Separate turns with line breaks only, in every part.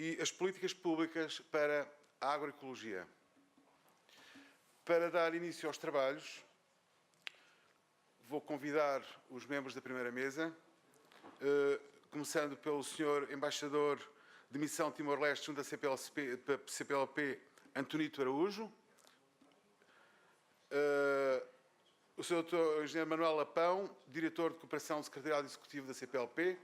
e as políticas públicas para a agroecologia. Para dar início aos trabalhos, vou convidar os membros da primeira mesa, começando pelo Sr. Embaixador de Missão Timor-Leste junto à CPLP, Antonito Araújo, o Sr. Dr. Engenheiro Manuel Lapão, Diretor de Cooperação Secretariado Executivo da CPLP,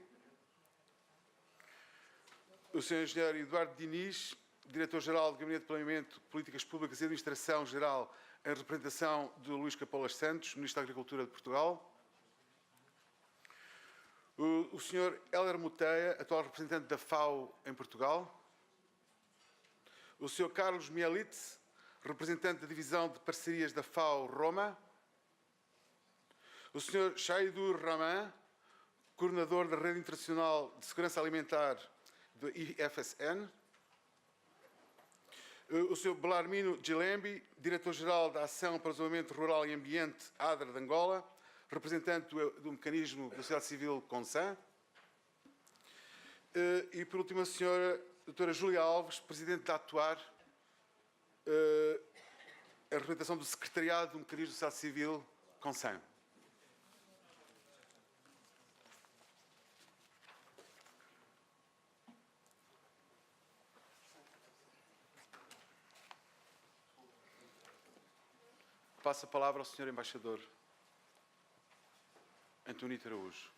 o Sr. Engenheiro Eduardo Diniz, Diretor-Geral do Gabinete de Planeamento, Políticas Públicas e Administração Geral, em representação de Luís Capolas Santos, Ministro da Agricultura de Portugal. O Sr. Héler Muteia, atual representante da FAO em Portugal. O Sr. Carlos Mielitz, representante da Divisão de Parcerias da FAO Roma. O Sr. Shaidur Rahman, coordenador da Rede Internacional de Segurança Alimentar do IFSN. O Sr. Belarmino Gilembi, Diretor-Geral da Ação para o Desenvolvimento Rural e Ambiente, ADRA de Angola, representante do mecanismo da sociedade civil CONSAN. E, por último, a Sra. Doutora Júlia Alves, Presidente da Atuar, a representação do Secretariado do mecanismo da sociedade civil CONSAN. Passo a palavra ao Sr. Embaixador Antonito Araújo.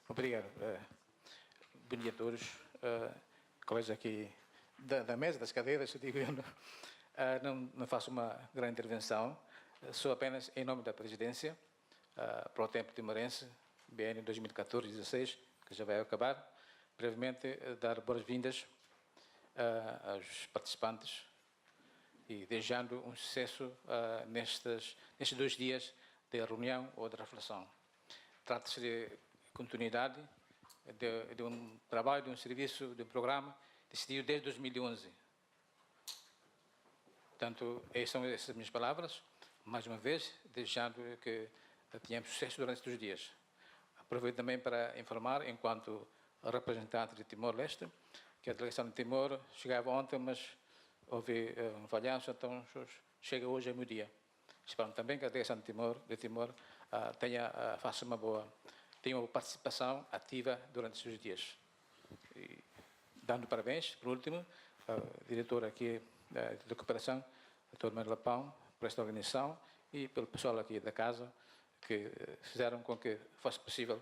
Obrigado. Bom dia a todos. Colegas aqui da mesa, das cadeiras, eu digo, eu não faço uma grande intervenção, sou apenas em nome da Presidência, para o tempo timorense, BN 2014-16, que já vai acabar, brevemente dar boas-vindas aos participantes e desejando um sucesso nestes 2 dias de reunião ou de reflexão. Trata-se de continuidade de um trabalho, de um serviço, de um programa decidido desde 2011. Portanto, são essas minhas palavras, mais uma vez, desejando que tenhamos sucesso durante estes 2 dias. Aproveito também para informar, enquanto representante de Timor-Leste, que a delegação de Timor chegava ontem, mas houve um falhanço, então chega hoje ao meio-dia. Espero também que a delegação de Timor faça tenha uma participação ativa durante estes dias. E, dando parabéns, por último, ao diretor aqui da Cooperação, Dr. Manuel Lapão, por esta organização e pelo pessoal aqui da casa, que fizeram com que fosse possível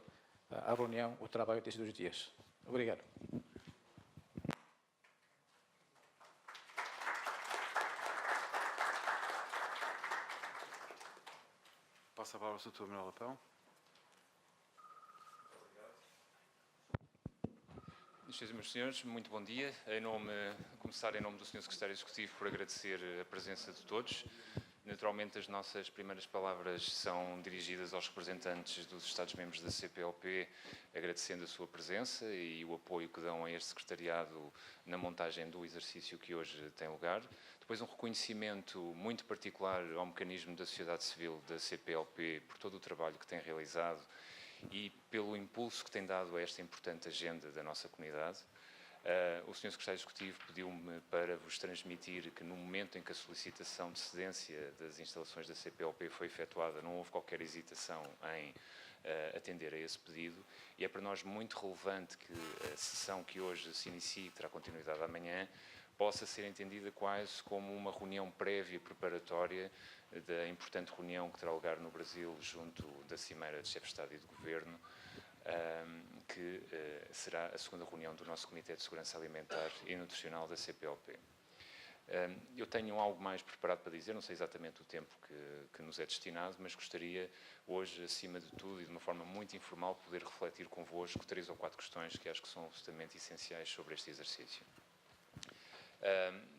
a reunião, o trabalho destes 2 dias. Obrigado.
Passo a palavra ao Dr. Manuel Lapão.
Senhoras e meus senhores, muito bom dia. Começar em nome do Sr. Secretário Executivo por agradecer a presença de todos. Naturalmente, as nossas primeiras palavras são dirigidas aos representantes dos Estados-membros da CPLP, agradecendo a sua presença e o apoio que dão a este secretariado na montagem do exercício que hoje tem lugar. Depois, um reconhecimento muito particular ao mecanismo da sociedade civil da CPLP por todo o trabalho que tem realizado e pelo impulso que tem dado a esta importante agenda da nossa comunidade. O Sr. Secretário Executivo pediu-me para vos transmitir que no momento em que a solicitação de cedência das instalações da CPLP foi efetuada, não houve qualquer hesitação em atender a esse pedido e é para nós muito relevante que a sessão que hoje se inicia e terá continuidade amanhã possa ser entendida quase como uma reunião prévia preparatória da importante reunião que terá lugar no Brasil junto da Cimeira de Chefes de Estado e de Governo, que será a segunda reunião do nosso Comitê de Segurança Alimentar e Nutricional da CPLP. Eu tenho algo mais preparado para dizer, não sei exatamente o tempo que nos é destinado, mas gostaria hoje, acima de tudo e de uma forma muito informal, poder refletir convosco 3 ou 4 questões que acho que são absolutamente essenciais sobre este exercício.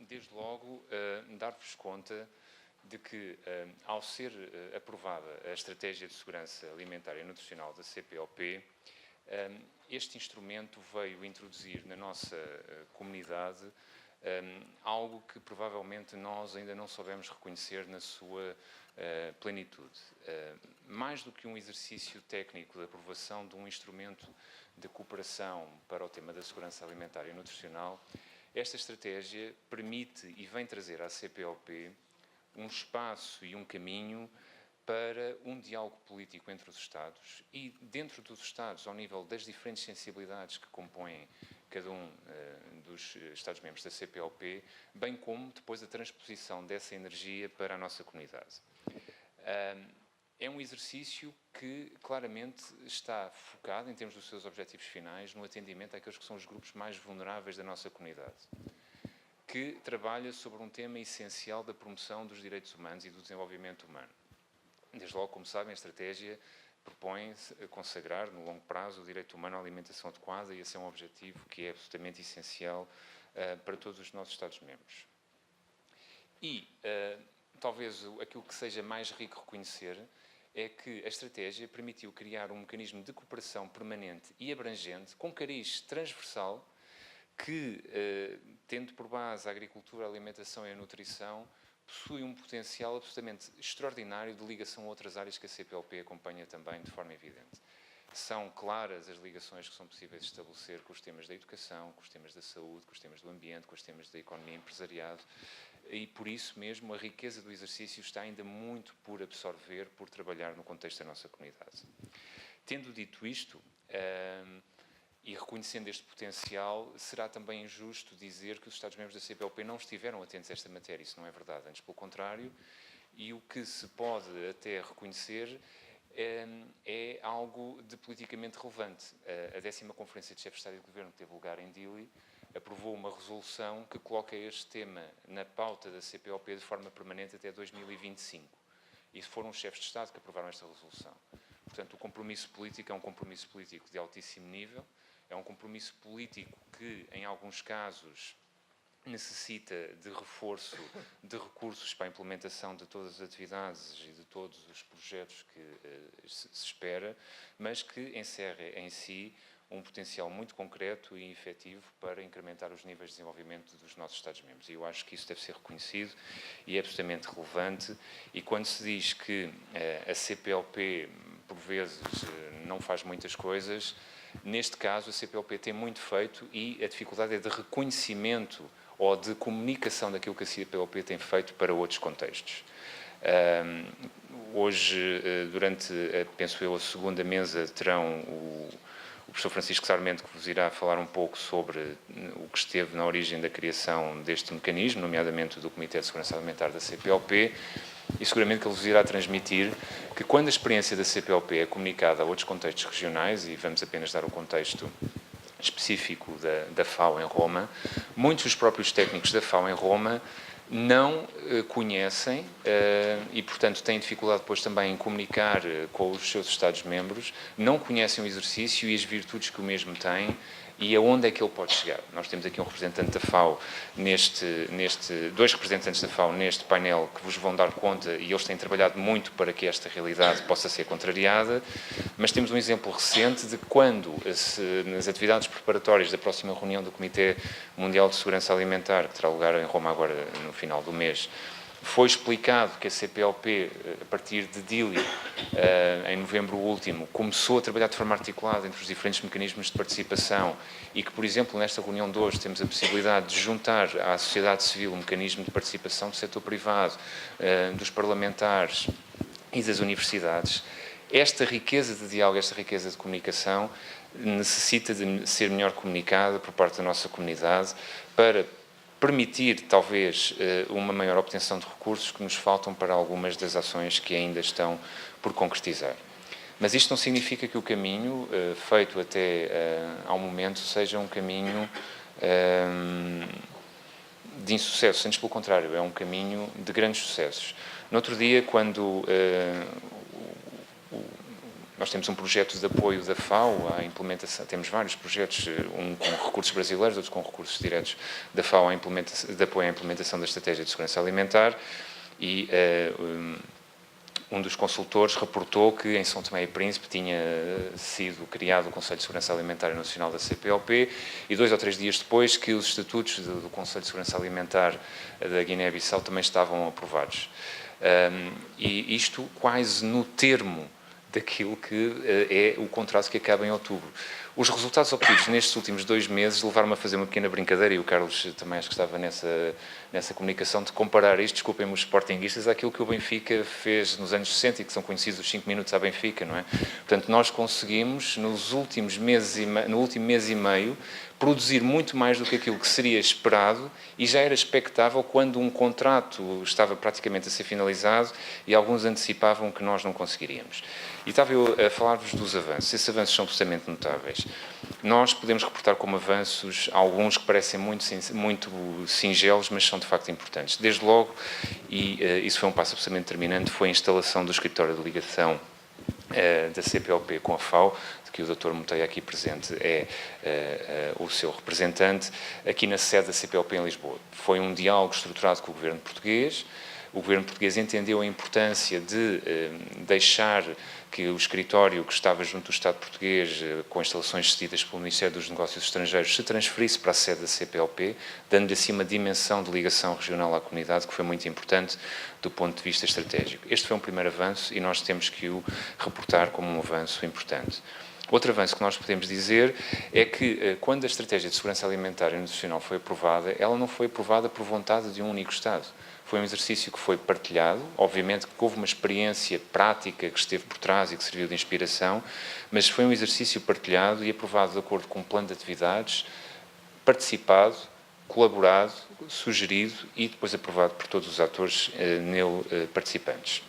Desde logo, dar-vos conta de que, ao ser aprovada a Estratégia de Segurança Alimentar e Nutricional da CPLP, este instrumento veio introduzir na nossa comunidade algo que provavelmente nós ainda não soubemos reconhecer na sua plenitude. Mais do que um exercício técnico de aprovação de um instrumento de cooperação para o tema da segurança alimentar e nutricional, esta estratégia permite e vem trazer à CPLP um espaço e um caminho para um diálogo político entre os Estados e, dentro dos Estados, ao nível das diferentes sensibilidades que compõem cada um dos Estados-membros da CPLP, bem como depois a transposição dessa energia para a nossa comunidade. É um exercício que claramente está focado, em termos dos seus objetivos finais, no atendimento àqueles que são os grupos mais vulneráveis da nossa comunidade, que trabalha sobre um tema essencial da promoção dos direitos humanos e do desenvolvimento humano. Desde logo, como sabem, a estratégia propõe-se a consagrar, no longo prazo, o direito humano à alimentação adequada, e esse é um objetivo que é absolutamente essencial para todos os nossos Estados-membros. E, talvez, aquilo que seja mais rico reconhecer é que a estratégia permitiu criar um mecanismo de cooperação permanente e abrangente, com cariz transversal, que, tendo por base a agricultura, a alimentação e a nutrição, possui um potencial absolutamente extraordinário de ligação a outras áreas que a CPLP acompanha também de forma evidente. São claras as ligações que são possíveis de estabelecer com os temas da educação, com os temas da saúde, com os temas do ambiente, com os temas da economia e empresariado, e por isso mesmo a riqueza do exercício está ainda muito por absorver, por trabalhar no contexto da nossa comunidade. Tendo dito isto, e reconhecendo este potencial, será também injusto dizer que os Estados-membros da CPLP não estiveram atentos a esta matéria. Isso não é verdade, antes pelo contrário, e o que se pode até reconhecer é algo de politicamente relevante. A 10ª Conferência de Chefes de Estado e de Governo, que teve lugar em Dili, aprovou uma resolução que coloca este tema na pauta da CPLP de forma permanente até 2025. E foram os chefes de Estado que aprovaram esta resolução. Portanto, o compromisso político é um compromisso político de altíssimo nível, é um compromisso político que, em alguns casos, necessita de reforço de recursos para a implementação de todas as atividades e de todos os projetos que se espera, mas que encerra em si um potencial muito concreto e efetivo para incrementar os níveis de desenvolvimento dos nossos Estados-membros. E eu acho que isso deve ser reconhecido e é absolutamente relevante. E quando se diz que a CPLP, por vezes, não faz muitas coisas, neste caso a CPLP tem muito feito e a dificuldade é de reconhecimento ou de comunicação daquilo que a CPLP tem feito para outros contextos. Hoje, durante, penso eu, a segunda mesa, terão o professor Francisco Sarmento, que vos irá falar um pouco sobre o que esteve na origem da criação deste mecanismo, nomeadamente do Comitê de Segurança Alimentar da CPLP, e seguramente que ele vos irá transmitir que quando a experiência da CPLP é comunicada a outros contextos regionais, e vamos apenas dar o contexto específico da FAO em Roma, muitos dos próprios técnicos da FAO em Roma não conhecem e, portanto, têm dificuldade depois também em comunicar com os seus Estados-membros, não conhecem o exercício e as virtudes que o mesmo tem e aonde é que ele pode chegar. Nós temos aqui um representante da FAO, dois representantes da FAO neste painel que vos vão dar conta e eles têm trabalhado muito para que esta realidade possa ser contrariada, mas temos um exemplo recente de quando, nas atividades preparatórias da próxima reunião do Comitê Mundial de Segurança Alimentar, que terá lugar em Roma agora no final do mês, foi explicado que a CPLP, a partir de Dili, em novembro último, começou a trabalhar de forma articulada entre os diferentes mecanismos de participação e que, por exemplo, nesta reunião de hoje temos a possibilidade de juntar à sociedade civil um mecanismo de participação do setor privado, dos parlamentares e das universidades. Esta riqueza de diálogo, esta riqueza de comunicação necessita de ser melhor comunicada por parte da nossa comunidade para permitir, talvez, uma maior obtenção de recursos que nos faltam para algumas das ações que ainda estão por concretizar. Mas isto não significa que o caminho feito até ao momento seja um caminho de insucesso, antes pelo contrário, é um caminho de grandes sucessos. No outro dia, quando nós temos um projeto de apoio da FAO à implementação, temos vários projetos, um com recursos brasileiros, outro com recursos diretos da FAO de apoio à implementação da Estratégia de Segurança Alimentar, e um dos consultores reportou que em São Tomé e Príncipe tinha sido criado o Conselho de Segurança Alimentar Nacional da CPLP e 2 ou 3 dias depois que os estatutos do Conselho de Segurança Alimentar da Guiné-Bissau também estavam aprovados. E isto quase no termo daquilo que é o contrato que acaba em outubro. Os resultados obtidos nestes últimos 2 meses levaram-me a fazer uma pequena brincadeira, e o Carlos também acho que estava nessa comunicação, de comparar isto, desculpem-me os sportinguistas, àquilo que o Benfica fez nos anos 60 e que são conhecidos os 5 minutos à Benfica, não é? Portanto, nós conseguimos, no último mês e meio, produzir muito mais do que aquilo que seria esperado e já era expectável quando um contrato estava praticamente a ser finalizado e alguns antecipavam que nós não conseguiríamos. E estava eu a falar-vos dos avanços. Esses avanços são absolutamente notáveis. Nós podemos reportar como avanços alguns que parecem muito singelos, mas são de facto importantes. Desde logo, e isso foi um passo absolutamente determinante, foi a instalação do escritório de ligação da CPLP com a FAO, de que o Dr. Moteia aqui presente é o seu representante, aqui na sede da CPLP em Lisboa. Foi um diálogo estruturado com o governo português. O governo português entendeu a importância de deixar que o escritório que estava junto do Estado português, com instalações cedidas pelo Ministério dos Negócios Estrangeiros, se transferisse para a sede da CPLP, dando-lhe assim uma dimensão de ligação regional à comunidade que foi muito importante do ponto de vista estratégico. Este foi um primeiro avanço e nós temos que o reportar como um avanço importante. Outro avanço que nós podemos dizer é que, quando a Estratégia de Segurança Alimentar e Nutricional foi aprovada, ela não foi aprovada por vontade de um único Estado. Foi um exercício que foi partilhado, obviamente que houve uma experiência prática que esteve por trás e que serviu de inspiração, mas foi um exercício partilhado e aprovado de acordo com um plano de atividades, participado, colaborado, sugerido e depois aprovado por todos os atores nele participantes.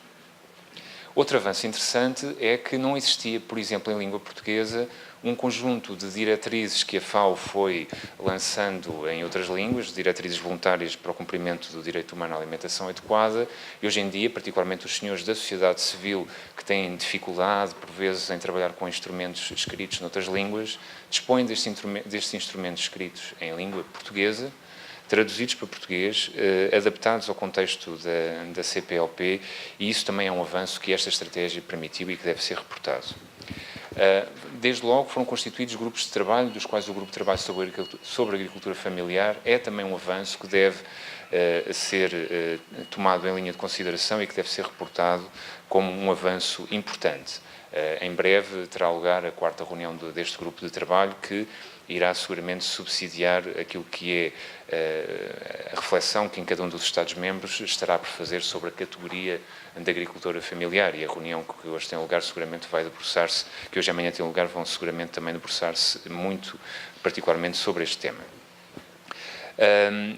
Outro avanço interessante é que não existia, por exemplo, em língua portuguesa, um conjunto de diretrizes que a FAO foi lançando em outras línguas, diretrizes voluntárias para o cumprimento do direito humano à alimentação adequada, e hoje em dia, particularmente os senhores da sociedade civil que têm dificuldade, por vezes, em trabalhar com instrumentos escritos noutras línguas, dispõem destes instrumentos escritos em língua portuguesa, traduzidos para português, adaptados ao contexto da CPLP, e isso também é um avanço que esta estratégia permitiu e que deve ser reportado. Desde logo foram constituídos grupos de trabalho, dos quais o grupo de trabalho sobre agricultura familiar é também um avanço que deve ser tomado em linha de consideração e que deve ser reportado como um avanço importante. Em breve terá lugar a 4ª reunião deste grupo de trabalho, que irá seguramente subsidiar aquilo que é a reflexão que em cada um dos Estados-membros estará por fazer sobre a categoria da agricultura familiar, e a reunião que hoje tem lugar seguramente vai debruçar-se, que hoje e amanhã tem lugar, vão seguramente também debruçar-se muito, particularmente sobre este tema.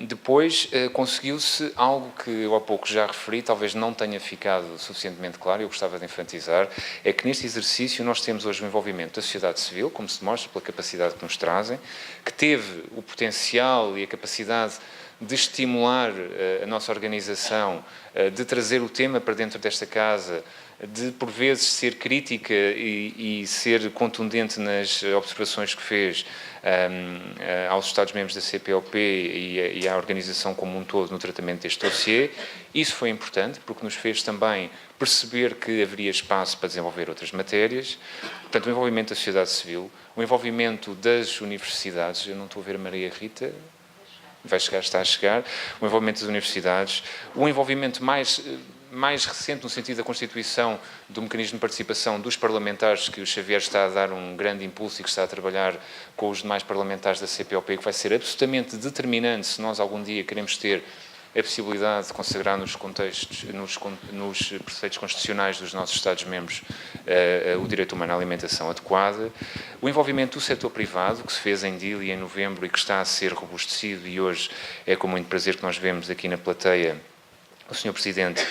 Depois conseguiu-se algo que eu há pouco já referi, talvez não tenha ficado suficientemente claro, eu gostava de enfatizar, é que neste exercício nós temos hoje o envolvimento da sociedade civil, como se demonstra pela capacidade que nos trazem, que teve o potencial e a capacidade de estimular a nossa organização, de trazer o tema para dentro desta casa, de por vezes ser crítica e ser contundente nas observações que fez aos Estados-membros da CPLP e à organização como um todo no tratamento deste dossiê. Isso foi importante porque nos fez também perceber que haveria espaço para desenvolver outras matérias. Portanto, o envolvimento da sociedade civil, o envolvimento das universidades, eu não estou a ver a Maria Rita, vai chegar, está a chegar, o envolvimento das universidades, o envolvimento mais recente no sentido da constituição do mecanismo de participação dos parlamentares, que o Xavier está a dar um grande impulso e que está a trabalhar com os demais parlamentares da CPLP, que vai ser absolutamente determinante se nós algum dia queremos ter a possibilidade de consagrar nos contextos, nos preceitos constitucionais dos nossos Estados-membros o direito humano à alimentação adequada, o envolvimento do setor privado, que se fez em Dili em novembro e que está a ser robustecido, e hoje é com muito prazer que nós vemos aqui na plateia o Sr. Presidente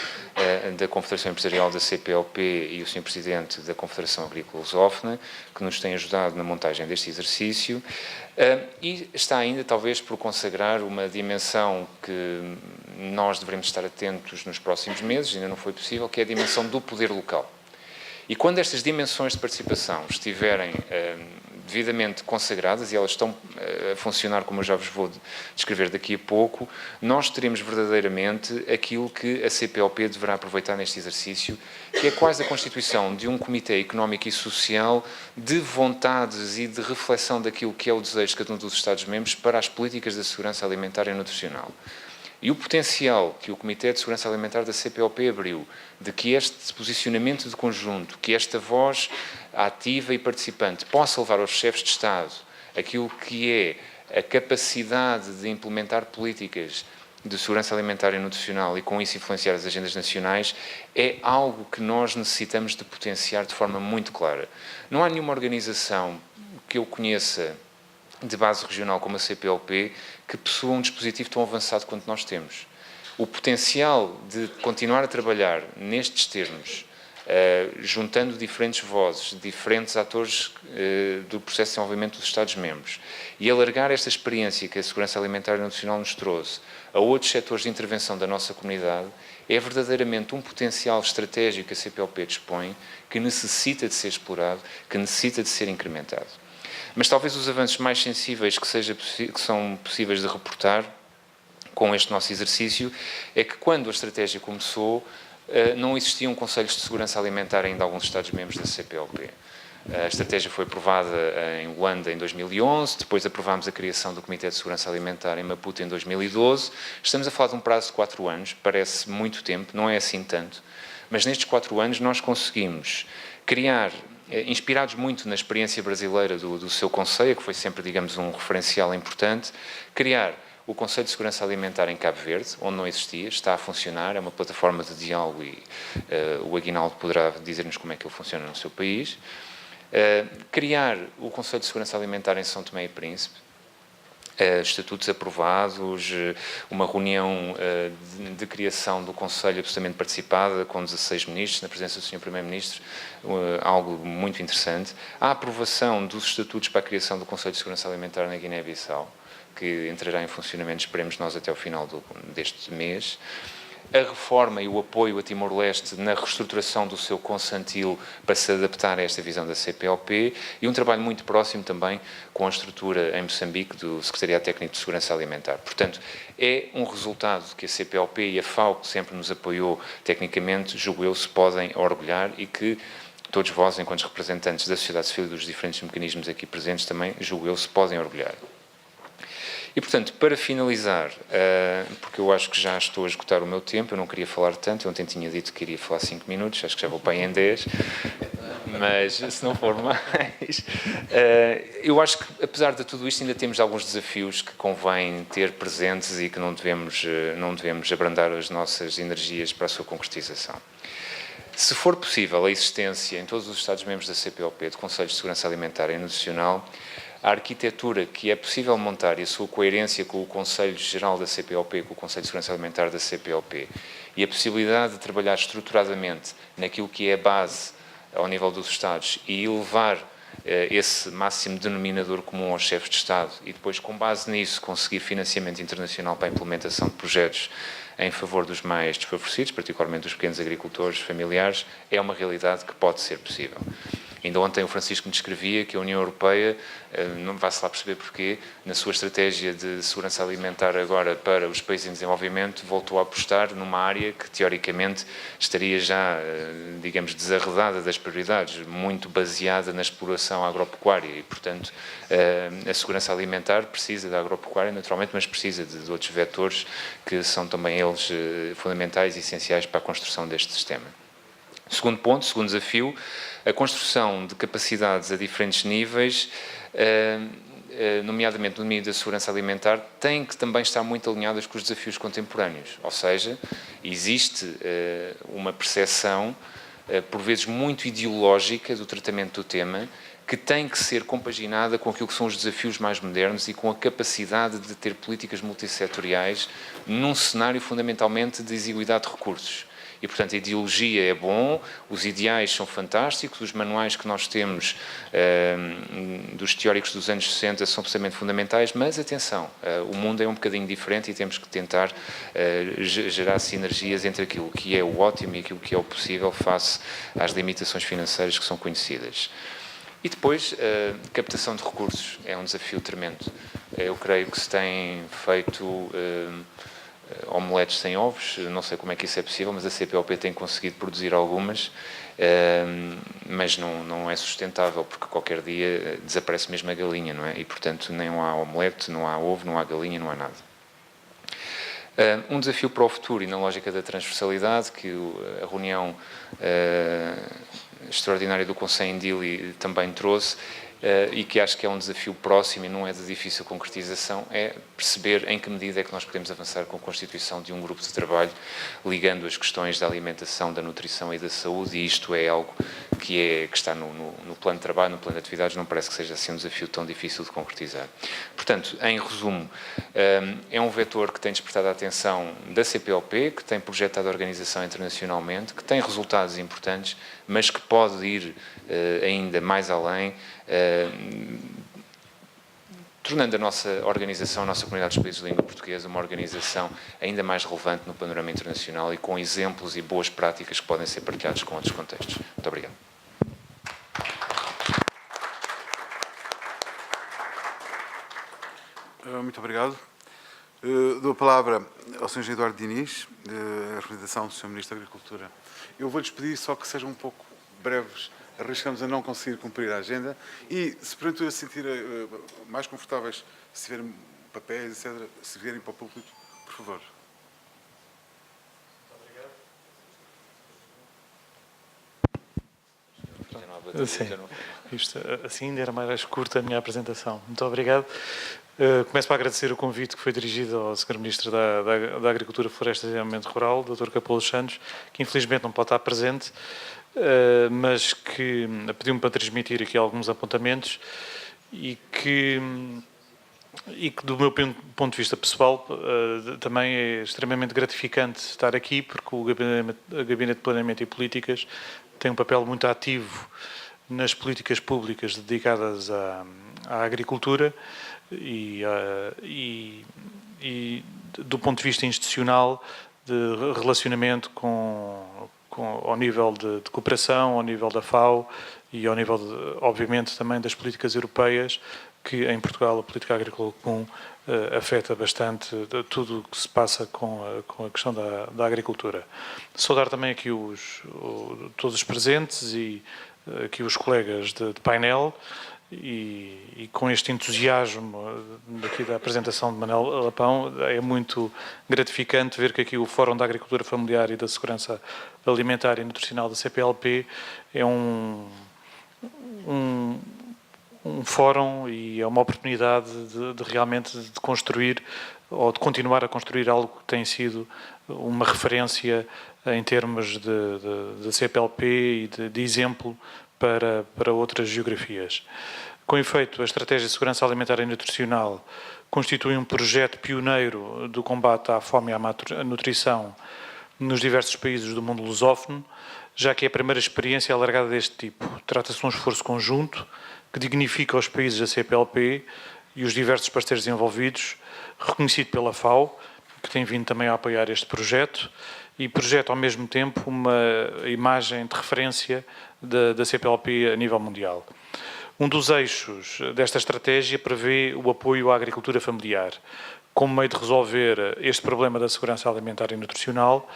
da Confederação Empresarial da CPLP e o Sr. Presidente da Confederação Agrícola Lusófona, que nos têm ajudado na montagem deste exercício, e está ainda talvez por consagrar uma dimensão que nós devemos estar atentos nos próximos meses, ainda não foi possível, que é a dimensão do poder local. E quando estas dimensões de participação estiverem devidamente consagradas, e elas estão a funcionar como eu já vos vou descrever daqui a pouco, nós teremos verdadeiramente aquilo que a CPLP deverá aproveitar neste exercício, que é quase a constituição de um Comitê Económico e Social de vontades e de reflexão daquilo que é o desejo de cada um dos Estados-membros para as políticas da segurança alimentar e nutricional. E o potencial que o Comitê de Segurança Alimentar da CPLP abriu, de que este posicionamento de conjunto, que esta voz ativa e participante possa levar aos chefes de Estado aquilo que é a capacidade de implementar políticas de segurança alimentar e nutricional e com isso influenciar as agendas nacionais, é algo que nós necessitamos de potenciar de forma muito clara. Não há nenhuma organização que eu conheça de base regional como a CPLP que possua um dispositivo tão avançado quanto nós temos. O potencial de continuar a trabalhar nestes termos, juntando diferentes vozes, diferentes atores do processo de desenvolvimento dos Estados-membros e alargar esta experiência que a segurança alimentar e nutricional nos trouxe a outros setores de intervenção da nossa comunidade, é verdadeiramente um potencial estratégico que a CPLP dispõe, que necessita de ser explorado, que necessita de ser incrementado. Mas talvez os avanços mais sensíveis que são possíveis de reportar com este nosso exercício é que quando a estratégia começou, não existiam conselhos de segurança alimentar ainda em alguns Estados-membros da CPLP. A estratégia foi aprovada em Luanda em 2011, depois aprovámos a criação do Comitê de Segurança Alimentar em Maputo em 2012. Estamos a falar de um prazo de 4 anos, parece muito tempo, não é assim tanto, mas nestes 4 anos nós conseguimos criar, inspirados muito na experiência brasileira do seu Conselho, que foi sempre, digamos, um referencial importante, criar o Conselho de Segurança Alimentar em Cabo Verde, onde não existia, está a funcionar, é uma plataforma de diálogo e o Aguinaldo poderá dizer-nos como é que ele funciona no seu país. Criar o Conselho de Segurança Alimentar em São Tomé e Príncipe, estatutos aprovados, uma reunião de criação do Conselho absolutamente participada, com 16 ministros, na presença do Sr. Primeiro-Ministro, algo muito interessante. A aprovação dos estatutos para a criação do Conselho de Segurança Alimentar na Guiné-Bissau, que entrará em funcionamento, esperemos nós, até o final deste mês. A reforma e o apoio a Timor-Leste na reestruturação do seu consantil para se adaptar a esta visão da CPLP e um trabalho muito próximo também com a estrutura em Moçambique do Secretariado Técnico de Segurança Alimentar. Portanto, é um resultado que a CPLP e a FAO, que sempre nos apoiou tecnicamente, julgo eu, se podem orgulhar e que todos vós, enquanto representantes da sociedade civil e dos diferentes mecanismos aqui presentes, também, julgo eu, se podem orgulhar. E, portanto, para finalizar, porque eu acho que já estou a esgotar o meu tempo, eu não queria falar tanto, eu ontem tinha dito que queria falar 5 minutos, acho que já vou para aí em 10, mas se não for mais, eu acho que, apesar de tudo isto, ainda temos alguns desafios que convém ter presentes e que não devemos abrandar as nossas energias para a sua concretização. Se for possível a existência em todos os Estados-membros da CPLP de Conselhos de Segurança Alimentar e Nutricional, a arquitetura que é possível montar e a sua coerência com o Conselho Geral da CPLP, com o Conselho de Segurança Alimentar da CPLP, e a possibilidade de trabalhar estruturadamente naquilo que é a base ao nível dos Estados e elevar esse máximo denominador comum aos chefes de Estado e depois, com base nisso, conseguir financiamento internacional para a implementação de projetos em favor dos mais desfavorecidos, particularmente dos pequenos agricultores familiares, é uma realidade que pode ser possível. Ainda ontem o Francisco me descrevia que a União Europeia, não vai-se lá perceber porquê, na sua estratégia de segurança alimentar agora para os países em desenvolvimento, voltou a apostar numa área que teoricamente estaria já, digamos, desarredada das prioridades, muito baseada na exploração agropecuária e, portanto, a segurança alimentar precisa da agropecuária naturalmente, mas precisa de outros vetores que são também eles fundamentais e essenciais para a construção deste sistema. Segundo ponto, segundo desafio, a construção de capacidades a diferentes níveis, nomeadamente no domínio da segurança alimentar, tem que também estar muito alinhadas com os desafios contemporâneos. Ou seja, existe uma percepção, por vezes muito ideológica, do tratamento do tema, que tem que ser compaginada com aquilo que são os desafios mais modernos e com a capacidade de ter políticas multissetoriais num cenário fundamentalmente de exiguidade de recursos. E, portanto, a ideologia é bom, os ideais são fantásticos, os manuais que nós temos dos teóricos dos anos 60 são absolutamente fundamentais, mas, atenção, o mundo é um bocadinho diferente e temos que tentar gerar sinergias entre aquilo que é o ótimo e aquilo que é o possível face às limitações financeiras que são conhecidas. E depois, a captação de recursos é um desafio tremendo. Eu creio que se tem feito omeletes sem ovos, não sei como é que isso é possível, mas a CPLP tem conseguido produzir algumas, mas não é sustentável, porque qualquer dia desaparece mesmo a galinha, não é? E, portanto, não há omelete, não há ovo, não há galinha, não há nada. Um desafio para o futuro e na lógica da transversalidade, que a reunião extraordinária do Conselho em Dili também trouxe, e que acho que é um desafio próximo e não é de difícil concretização, é perceber em que medida é que nós podemos avançar com a constituição de um grupo de trabalho ligando as questões da alimentação, da nutrição e da saúde, e isto é algo que está no plano de trabalho, no plano de atividades, não parece que seja assim um desafio tão difícil de concretizar. Portanto, em resumo, é um vetor que tem despertado a atenção da CPLP, que tem projetado a organização internacionalmente, que tem resultados importantes, mas que pode ir ainda mais além, tornando a nossa organização, a nossa comunidade dos países de língua portuguesa, uma organização ainda mais relevante no panorama internacional e com exemplos e boas práticas que podem ser partilhados com outros contextos. Muito obrigado.
Muito obrigado. Dou a palavra ao Sr. Eduardo Diniz, a representação do Sr. Ministro da Agricultura. Eu vou-lhes pedir só que sejam um pouco breves, arriscamos a não conseguir cumprir a agenda, e se porventura se sentirem mais confortáveis, se tiverem papéis, etc., se vierem para o público, por favor.
Sim, isto, assim ainda era mais curta a minha apresentação. Muito obrigado. Começo por agradecer o convite que foi dirigido ao Sr. Ministro da Agricultura, Florestas e Desenvolvimento Rural, Dr. Capolos Santos, que infelizmente não pode estar presente, mas que pediu-me para transmitir aqui alguns apontamentos e que do meu ponto de vista pessoal também é extremamente gratificante estar aqui, porque o Gabinete de Planeamento e Políticas tem um papel muito ativo nas políticas públicas dedicadas à agricultura e do ponto de vista institucional, de relacionamento ao nível de cooperação, ao nível da FAO e ao nível, obviamente, também das políticas europeias, que em Portugal a política agrícola comum afeta bastante tudo o que se passa com a questão da agricultura. Saudar também aqui todos os presentes e aqui os colegas de painel e com este entusiasmo aqui da apresentação de Manel Lapão, é muito gratificante ver que aqui o Fórum da Agricultura Familiar e da Segurança Alimentar e Nutricional da CPLP é um fórum e é uma oportunidade de realmente de construir ou de continuar a construir algo que tem sido uma referência em termos de CPLP e de exemplo para outras geografias. Com efeito, a Estratégia de Segurança Alimentar e Nutricional constitui um projeto pioneiro do combate à fome e à nutrição nos diversos países do mundo lusófono, já que é a primeira experiência alargada deste tipo. Trata-se de um esforço conjunto que dignifica os países da CPLP e os diversos parceiros envolvidos, reconhecido pela FAO, que tem vindo também a apoiar este projeto, e projeta ao mesmo tempo uma imagem de referência da CPLP a nível mundial. Um dos eixos desta estratégia prevê o apoio à agricultura familiar, como meio de resolver este problema da segurança alimentar e nutricional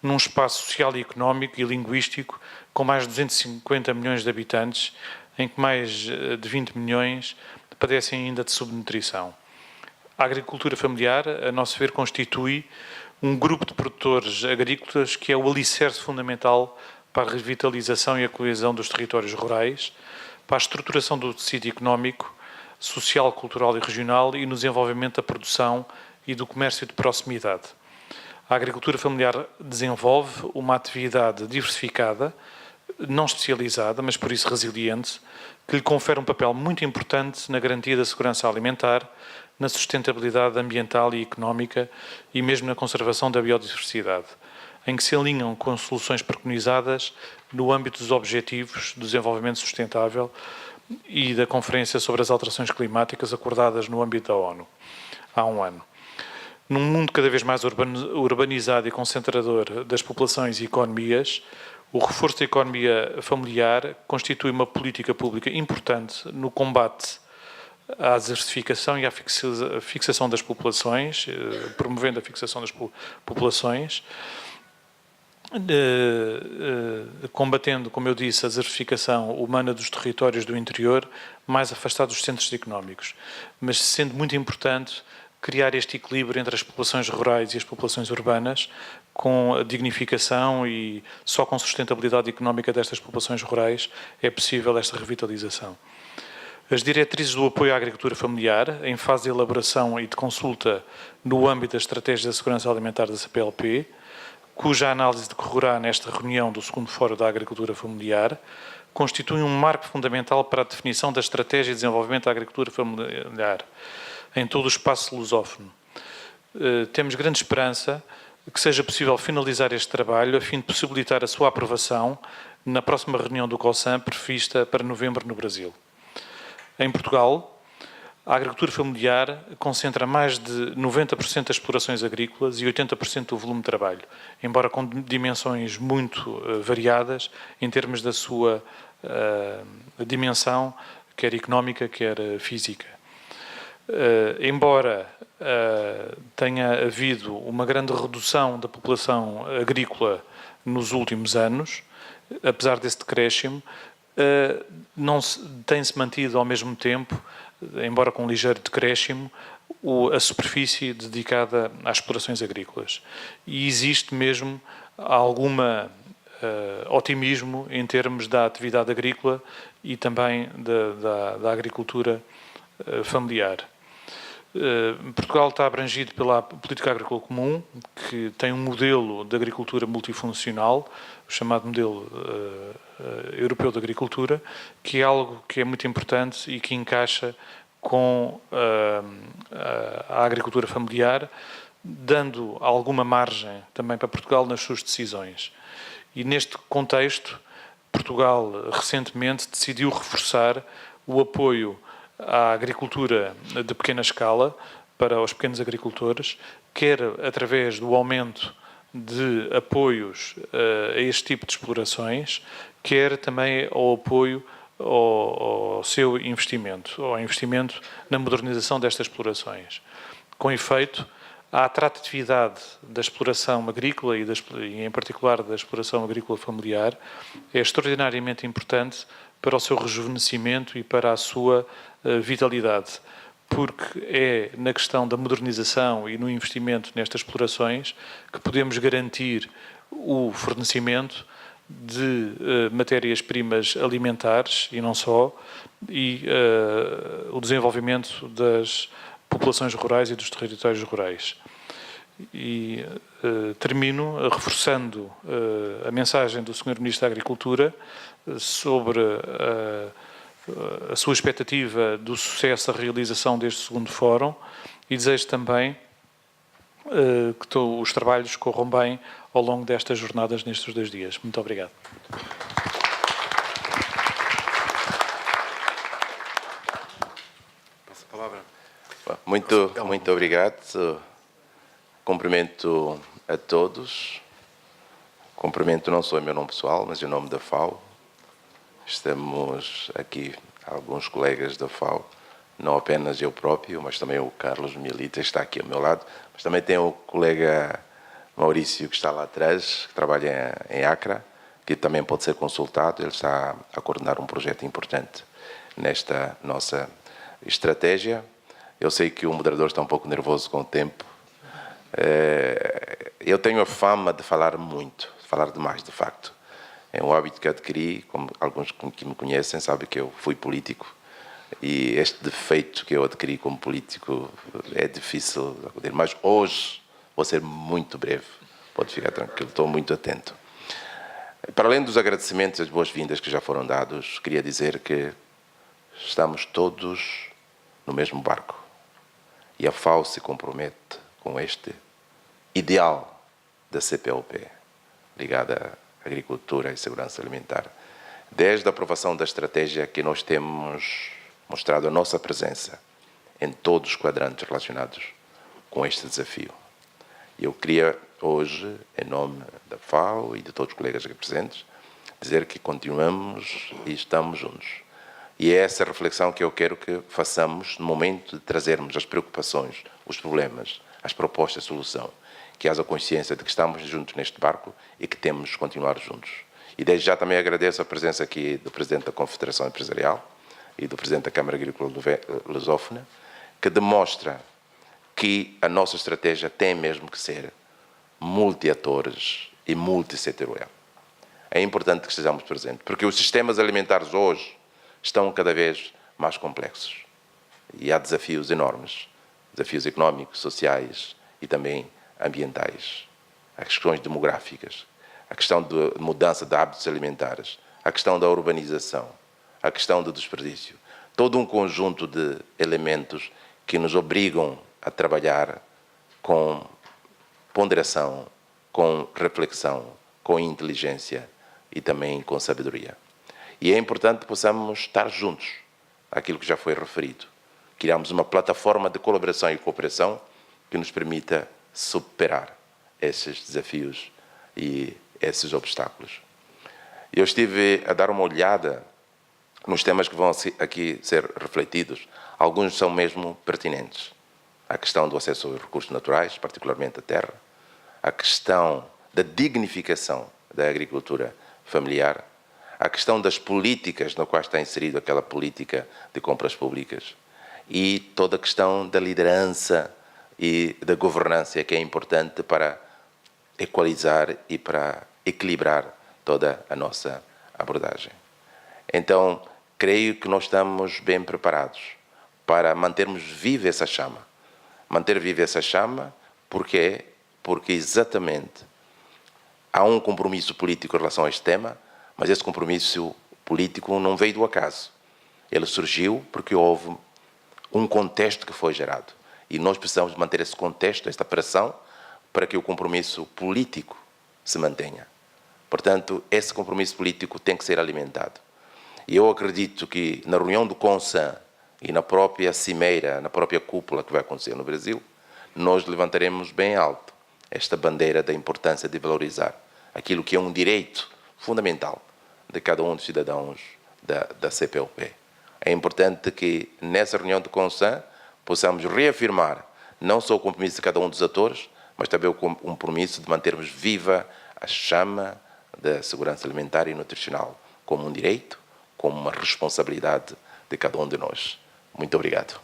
num espaço social e económico e linguístico com mais de 250 milhões de habitantes, em que mais de 20 milhões padecem ainda de subnutrição. A agricultura familiar, a nosso ver, constitui um grupo de produtores agrícolas que é o alicerce fundamental para a revitalização e a coesão dos territórios rurais, para a estruturação do tecido económico, social, cultural e regional e no desenvolvimento da produção e do comércio de proximidade. A agricultura familiar desenvolve uma atividade diversificada, não especializada, mas por isso resiliente, que lhe confere um papel muito importante na garantia da segurança alimentar, na sustentabilidade ambiental e económica e mesmo na conservação da biodiversidade, em que se alinham com soluções preconizadas no âmbito dos Objetivos do Desenvolvimento Sustentável e da Conferência sobre as Alterações Climáticas acordadas no âmbito da ONU há um ano. Num mundo cada vez mais urbanizado e concentrador das populações e economias, O reforço da economia familiar constitui uma política pública importante no combate à desertificação e à fixação das populações, promovendo a fixação das populações, combatendo, como eu disse, a desertificação humana dos territórios do interior, mais afastados dos centros económicos, mas sendo muito importante criar este equilíbrio entre as populações rurais e as populações urbanas, com a dignificação e só com sustentabilidade económica destas populações rurais é possível esta revitalização. As diretrizes do apoio à agricultura familiar, em fase de elaboração e de consulta no âmbito da Estratégia da Segurança Alimentar da CPLP, cuja análise decorrerá nesta reunião do segundo Fórum da Agricultura Familiar, constitui um marco fundamental para a definição da Estratégia de Desenvolvimento da Agricultura Familiar em todo o espaço lusófono. Temos grande esperança que seja possível finalizar este trabalho a fim de possibilitar a sua aprovação na próxima reunião do COSAM prevista para novembro no Brasil. Em Portugal, a agricultura familiar concentra mais de 90% das explorações agrícolas e 80% do volume de trabalho, embora com dimensões muito variadas em termos da sua dimensão, quer económica, quer física. Embora tenha havido uma grande redução da população agrícola nos últimos anos, apesar desse decréscimo, tem-se mantido ao mesmo tempo, embora com um ligeiro decréscimo, a superfície dedicada às explorações agrícolas. E existe mesmo alguma otimismo em termos da atividade agrícola e também da agricultura familiar. Portugal está abrangido pela Política Agrícola Comum, que tem um modelo de agricultura multifuncional, o chamado modelo europeu de agricultura, que é algo que é muito importante e que encaixa com a agricultura familiar, dando alguma margem também para Portugal nas suas decisões. E neste contexto, Portugal recentemente decidiu reforçar o apoio à agricultura de pequena escala para os pequenos agricultores, quer através do aumento de apoios a este tipo de explorações, quer também ao apoio ao seu investimento, ao investimento na modernização destas explorações. Com efeito, a atratividade da exploração agrícola e em particular da exploração agrícola familiar é extraordinariamente importante para o seu rejuvenescimento e para a sua vitalidade, porque é na questão da modernização e no investimento nestas explorações que podemos garantir o fornecimento de matérias-primas alimentares e não só, e o desenvolvimento das populações rurais e dos territórios rurais. E termino reforçando a mensagem do Sr. Ministro da Agricultura sobre a sua expectativa do sucesso da realização deste segundo fórum e desejo também que os trabalhos corram bem ao longo destas jornadas nestes 2 dias. Muito obrigado.
Passa a palavra.
Muito obrigado. Cumprimento a todos. Cumprimento não só em meu nome pessoal, mas em nome da FAO. Estamos aqui alguns colegas da FAO, não apenas eu próprio, mas também o Carlos Mielita está aqui ao meu lado, mas também tem o colega Maurício que está lá atrás, que trabalha em Accra, que também pode ser consultado. Ele está a coordenar um projeto importante nesta nossa estratégia. Eu sei que o moderador está um pouco nervoso com o tempo. Eu tenho a fama de falar muito, de falar demais, de facto. É um hábito que adquiri, como alguns que me conhecem sabem que eu fui político, e este defeito que eu adquiri como político é difícil de acontecer. Mas hoje vou ser muito breve, pode ficar tranquilo, estou muito atento. Para além dos agradecimentos e as boas-vindas que já foram dados, queria dizer que estamos todos no mesmo barco e a FAO se compromete com este ideal da CPLP, ligada à agricultura e segurança alimentar. Desde a aprovação da estratégia que nós temos mostrado a nossa presença em todos os quadrantes relacionados com este desafio. Eu queria hoje, em nome da FAO e de todos os colegas aqui presentes, dizer que continuamos e estamos juntos. E é essa reflexão que eu quero que façamos no momento de trazermos as preocupações, os problemas, as propostas de solução, que haja consciência de que estamos juntos neste barco e que temos de continuar juntos. E desde já também agradeço a presença aqui do Presidente da Confederação Empresarial e do Presidente da Câmara Agrícola Lusófona, que demonstra que a nossa estratégia tem mesmo que ser multi-atores e multissetorial. É importante que estejamos presentes, porque os sistemas alimentares hoje estão cada vez mais complexos e há desafios enormes, desafios económicos, sociais e também ambientais, as questões demográficas, a questão de mudança de hábitos alimentares, a questão da urbanização, a questão do desperdício, todo um conjunto de elementos que nos obrigam a trabalhar com ponderação, com reflexão, com inteligência e também com sabedoria. E é importante que possamos estar juntos, aquilo que já foi referido. Criamos uma plataforma de colaboração e cooperação que nos permita superar esses desafios e esses obstáculos. Eu estive a dar uma olhada nos temas que vão aqui ser refletidos. Alguns são mesmo pertinentes. A questão do acesso aos recursos naturais, particularmente a terra, a questão da dignificação da agricultura familiar, a questão das políticas na qual está inserido aquela política de compras públicas e toda a questão da liderança e da governança, que é importante para equalizar e para equilibrar toda a nossa abordagem. Então, creio que nós estamos bem preparados para mantermos viva essa chama. Manter viva essa chama, porque exatamente há um compromisso político em relação a este tema, mas esse compromisso político não veio do acaso. Ele surgiu porque houve um contexto que foi gerado. E nós precisamos manter esse contexto, esta pressão, para que o compromisso político se mantenha. Portanto, esse compromisso político tem que ser alimentado. E eu acredito que na reunião do CONSAN e na própria cimeira, na própria cúpula que vai acontecer no Brasil, nós levantaremos bem alto esta bandeira da importância de valorizar aquilo que é um direito fundamental de cada um dos cidadãos da CPLP. É importante que nessa reunião do CONSAN possamos reafirmar não só o compromisso de cada um dos atores, mas também o compromisso de mantermos viva a chama da segurança alimentar e nutricional como um direito, como uma responsabilidade de cada um de nós. Muito obrigado.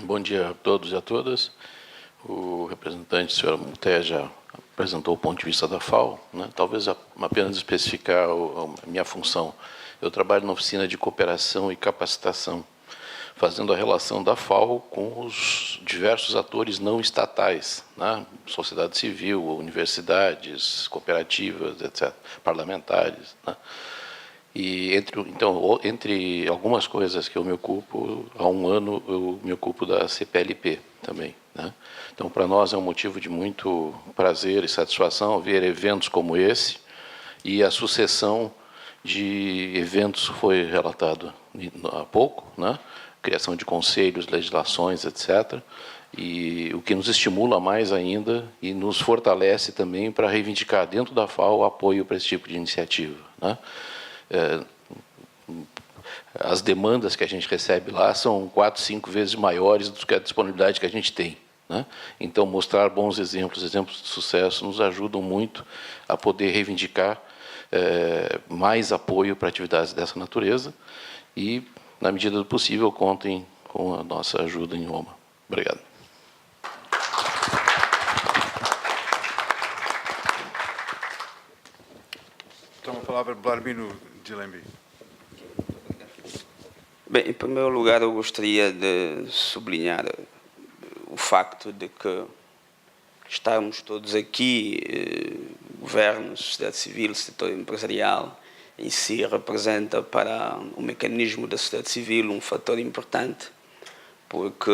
Bom dia a todos e a todas. O representante, a senhora Muté, já apresentou o ponto de vista da FAO, né? Talvez apenas especificar a minha função. Eu trabalho na oficina de cooperação e capacitação, fazendo a relação da FAO com os diversos atores não estatais, né? Sociedade civil, universidades, cooperativas, etc., parlamentares, né? E entre algumas coisas que eu me ocupo, há um ano eu me ocupo da CPLP também, né? Então, para nós é um motivo de muito prazer e satisfação ver eventos como esse e a sucessão de eventos foi relatado há pouco, né? Criação de conselhos, legislações, etc., e o que nos estimula mais ainda e nos fortalece também para reivindicar dentro da FAO o apoio para esse tipo de iniciativa, né? As demandas que a gente recebe lá são 4, 5 vezes maiores do que a disponibilidade que a gente tem, né? Então, mostrar bons exemplos de sucesso, nos ajudam muito a poder reivindicar mais apoio para atividades dessa natureza e, na medida do possível, contem com a nossa ajuda em Roma. Obrigado.
Toma a palavra Blarmino Djilembi.
Bem, em primeiro lugar, eu gostaria de sublinhar o facto de que estarmos todos aqui, governo, sociedade civil, setor empresarial, em si representa para o mecanismo da sociedade civil um fator importante, porque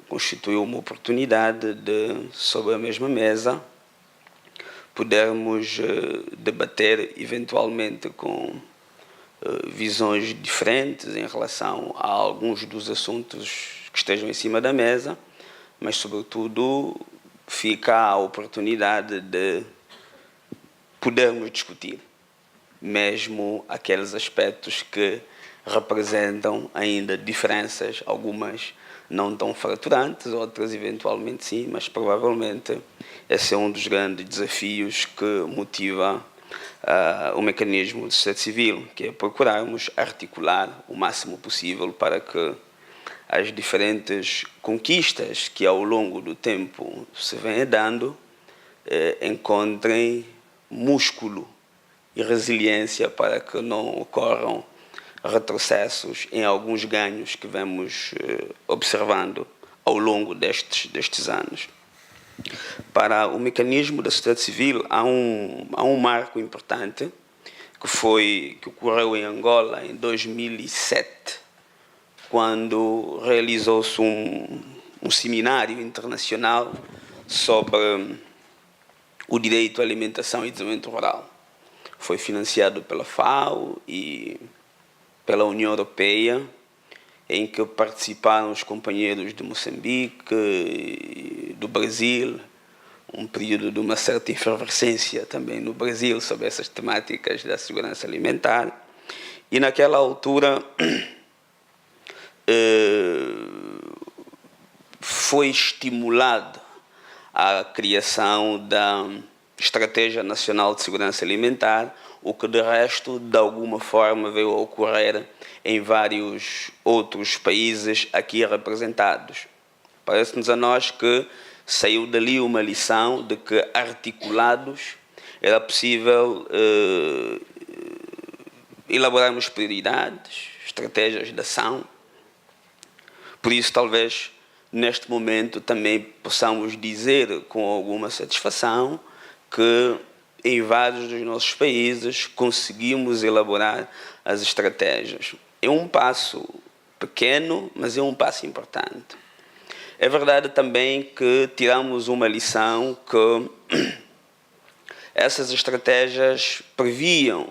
constitui uma oportunidade de, sobre a mesma mesa, podermos debater eventualmente com visões diferentes em relação a alguns dos assuntos que estejam em cima da mesa, mas, sobretudo, fica a oportunidade de podermos discutir, mesmo aqueles aspectos que representam ainda diferenças, algumas não tão fraturantes, outras eventualmente sim, mas provavelmente esse é um dos grandes desafios que motiva o mecanismo de sociedade civil, que é procurarmos articular o máximo possível para que as diferentes conquistas que ao longo do tempo se vêm dando encontrem músculo e resiliência para que não ocorram retrocessos em alguns ganhos que vamos observando ao longo destes anos. Para o mecanismo da sociedade civil há um marco importante que ocorreu em Angola em 2007, quando realizou-se um seminário internacional sobre o direito à alimentação e desenvolvimento rural. Foi financiado pela FAO e pela União Europeia, em que participaram os companheiros de Moçambique, do Brasil, um período de uma certa efervescência também no Brasil sobre essas temáticas da segurança alimentar. E naquela altura foi estimulada a criação da Estratégia Nacional de Segurança Alimentar, o que de resto, de alguma forma, veio a ocorrer em vários outros países aqui representados. Parece-nos a nós que saiu dali uma lição de que, articulados, era possível elaborarmos prioridades, estratégias de ação. Por isso, talvez, neste momento, também possamos dizer com alguma satisfação que em vários dos nossos países conseguimos elaborar as estratégias. É um passo pequeno, mas é um passo importante. É verdade também que tiramos uma lição que essas estratégias previam,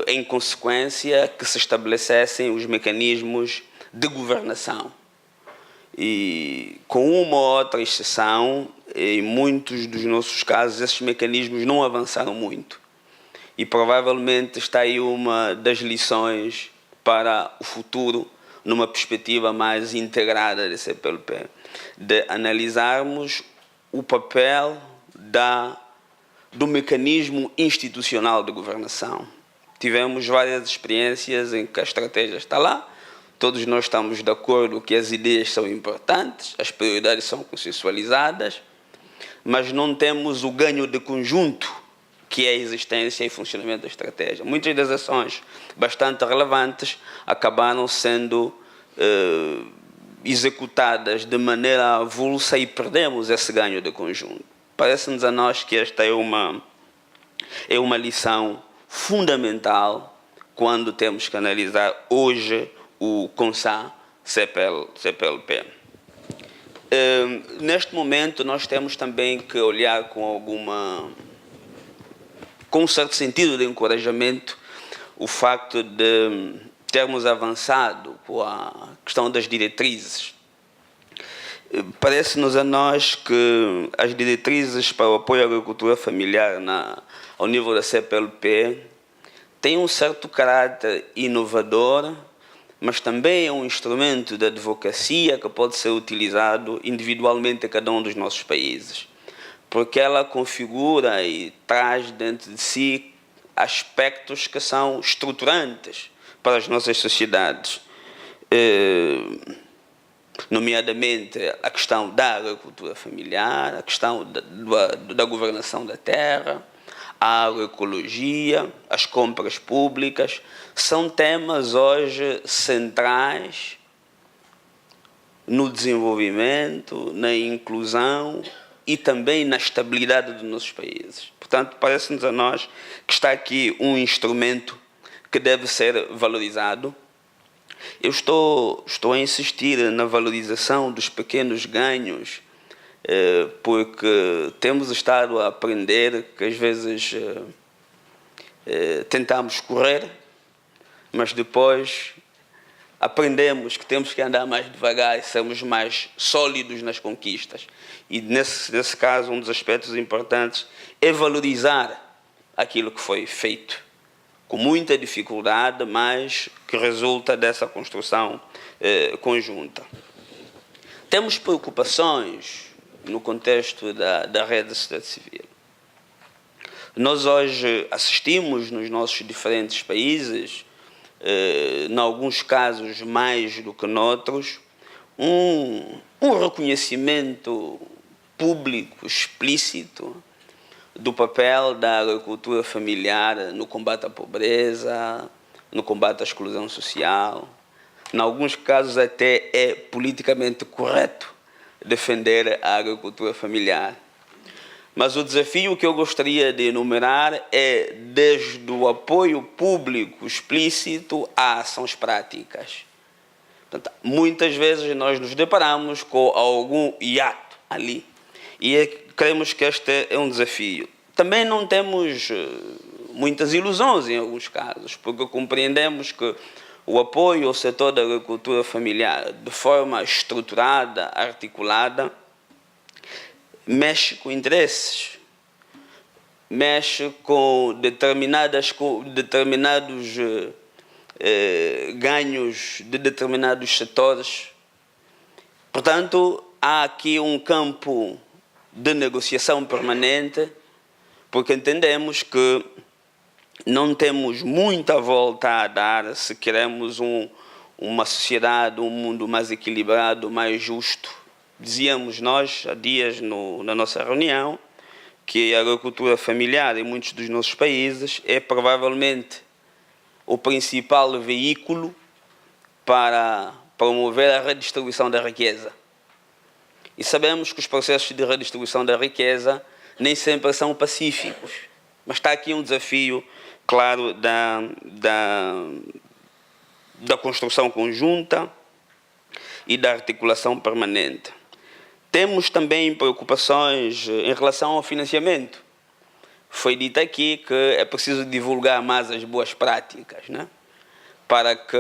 em consequência, que se estabelecessem os mecanismos de governação. E, com uma ou outra exceção, em muitos dos nossos casos, esses mecanismos não avançaram muito. E provavelmente está aí uma das lições para o futuro, numa perspectiva mais integrada da CPLP, de analisarmos o papel do mecanismo institucional de governação. Tivemos várias experiências em que a estratégia está lá, todos nós estamos de acordo que as ideias são importantes, as prioridades são consensualizadas, mas não temos o ganho de conjunto, que é a existência e funcionamento da estratégia. Muitas das ações bastante relevantes acabaram sendo executadas de maneira avulsa e perdemos esse ganho de conjunto. Parece-nos a nós que esta é uma lição fundamental quando temos que analisar hoje o CONSA CPLP. Neste momento, nós temos também que olhar com um certo sentido de encorajamento o facto de termos avançado com a questão das diretrizes. Parece-nos a nós que as diretrizes para o apoio à agricultura familiar ao nível da CPLP têm um certo caráter inovador, mas também é um instrumento de advocacia que pode ser utilizado individualmente em cada um dos nossos países, porque ela configura e traz dentro de si aspectos que são estruturantes para as nossas sociedades, nomeadamente a questão da agricultura familiar, a questão da governação da terra, a agroecologia, as compras públicas, são temas hoje centrais no desenvolvimento, na inclusão e também na estabilidade dos nossos países. Portanto, parece-nos a nós que está aqui um instrumento que deve ser valorizado. Eu estou a insistir na valorização dos pequenos ganhos, porque temos estado a aprender que às vezes tentamos correr, mas depois aprendemos que temos que andar mais devagar e sermos mais sólidos nas conquistas. E nesse caso, um dos aspectos importantes é valorizar aquilo que foi feito, com muita dificuldade, mas que resulta dessa construção conjunta. Temos preocupações no contexto da rede da sociedade civil. Nós hoje assistimos nos nossos diferentes países, em alguns casos mais do que noutros, um reconhecimento público explícito do papel da agricultura familiar no combate à pobreza, no combate à exclusão social. Em alguns casos até é politicamente correto defender a agricultura familiar. Mas o desafio que eu gostaria de enumerar é desde o apoio público explícito a ações práticas. Portanto, muitas vezes nós nos deparamos com algum hiato ali e creemos que este é um desafio. Também não temos muitas ilusões em alguns casos, porque compreendemos que o apoio ao setor da agricultura familiar de forma estruturada, articulada, mexe com interesses, mexe com determinados ganhos de determinados setores. Portanto, há aqui um campo de negociação permanente, porque entendemos que não temos muita volta a dar se queremos uma sociedade, um mundo mais equilibrado, mais justo. Dizíamos nós, há dias, na nossa reunião, que a agricultura familiar em muitos dos nossos países é provavelmente o principal veículo para promover a redistribuição da riqueza. E sabemos que os processos de redistribuição da riqueza nem sempre são pacíficos. Mas está aqui um desafio, claro, da construção conjunta e da articulação permanente. Temos também preocupações em relação ao financiamento. Foi dito aqui que é preciso divulgar mais as boas práticas, né? Para que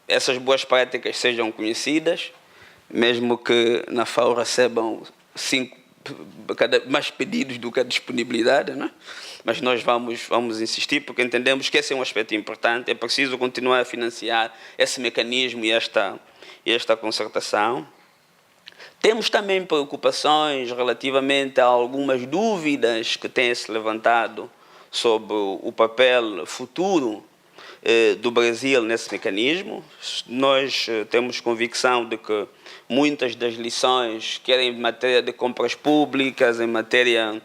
essas boas práticas sejam conhecidas, mesmo que na FAO recebam mais pedidos do que a disponibilidade, né? Mas nós vamos insistir, porque entendemos que esse é um aspecto importante, é preciso continuar a financiar esse mecanismo e esta concertação. Temos também preocupações relativamente a algumas dúvidas que têm-se levantado sobre o papel futuro do Brasil nesse mecanismo. Nós temos convicção de que muitas das lições, quer em matéria de compras públicas, em matéria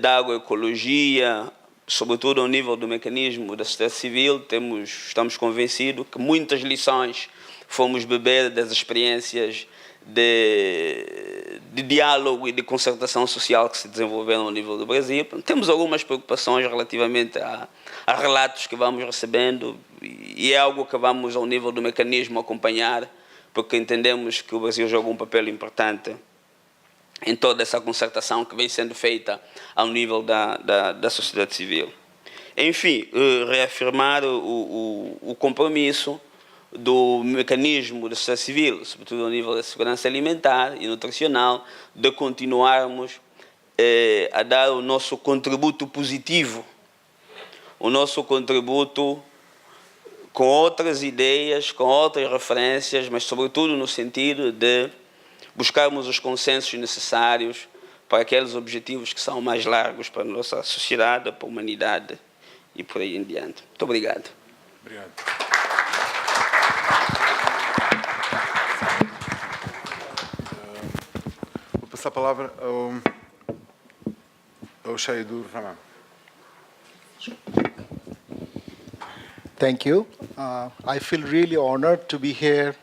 da agroecologia, sobretudo ao nível do mecanismo da sociedade civil, estamos convencidos que muitas lições fomos beber das experiências de diálogo e de concertação social que se desenvolveram ao nível do Brasil. Temos algumas preocupações relativamente a relatos que vamos recebendo e é algo que vamos ao nível do mecanismo acompanhar, porque entendemos que o Brasil joga um papel importante em toda essa concertação que vem sendo feita ao nível da sociedade civil. Enfim, reafirmar o compromisso do mecanismo da sociedade civil, sobretudo ao nível da segurança alimentar e nutricional, de continuarmos a dar o nosso contributo positivo, o nosso contributo com outras ideias, com outras referências, mas sobretudo no sentido de buscarmos os consensos necessários para aqueles objetivos que são mais largos para a nossa sociedade, para a humanidade e por aí em diante. Muito obrigado.
Obrigado. Vou passar a palavra ao Shaidur Rahman.
Thank you. I feel really honored to be here.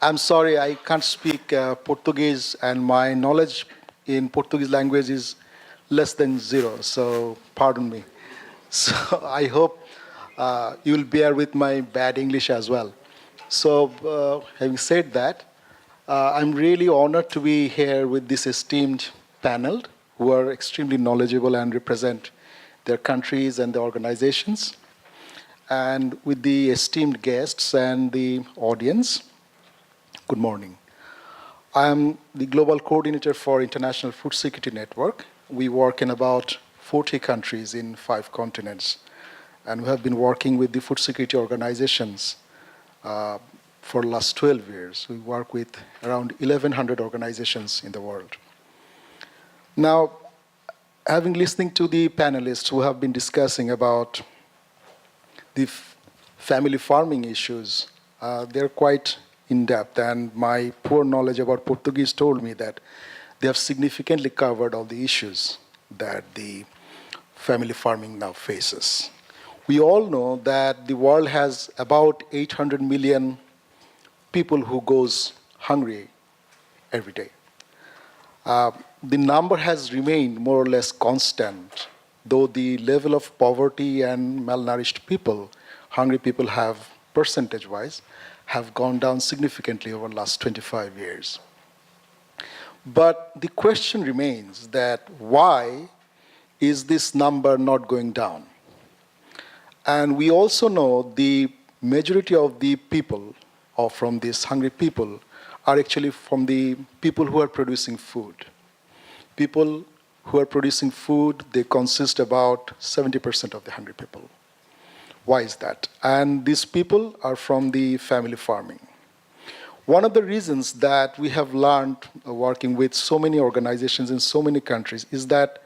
I'm sorry I can't speak Portuguese, and my knowledge in Portuguese language is less than zero, so pardon me. So I hope you'll bear with my bad English as well. So having said that, I'm really honored to be here with this esteemed panel who are extremely knowledgeable and represent their countries and their organizations. and with the esteemed guests and the audience, good morning. I am the Global Coordinator for International Food Security Network. We work in about 40 countries in 5 continents, and we have been working with the food security organizations for the last 12 years. We work with around 1,100 organizations in the world. Now, having listened to the panelists who have been discussing about the family farming issues, they're quite in-depth, and my poor knowledge about Portuguese told me that they have significantly covered all the issues that the family farming now faces. We all know that the world has about 800 million people who goes hungry every day. The number has remained more or less constant, though the level of poverty and malnourished people, hungry people have, percentage-wise, have gone down significantly over the last 25 years. But the question remains that why is this number not going down? And we also know the majority of the people, or from these hungry people, are actually from the people who are producing food. People who are producing food, they consist about 70% of the hungry people. Why is that? And these people are from the family farming. One of the reasons that we have learned working with so many organizations in so many countries is that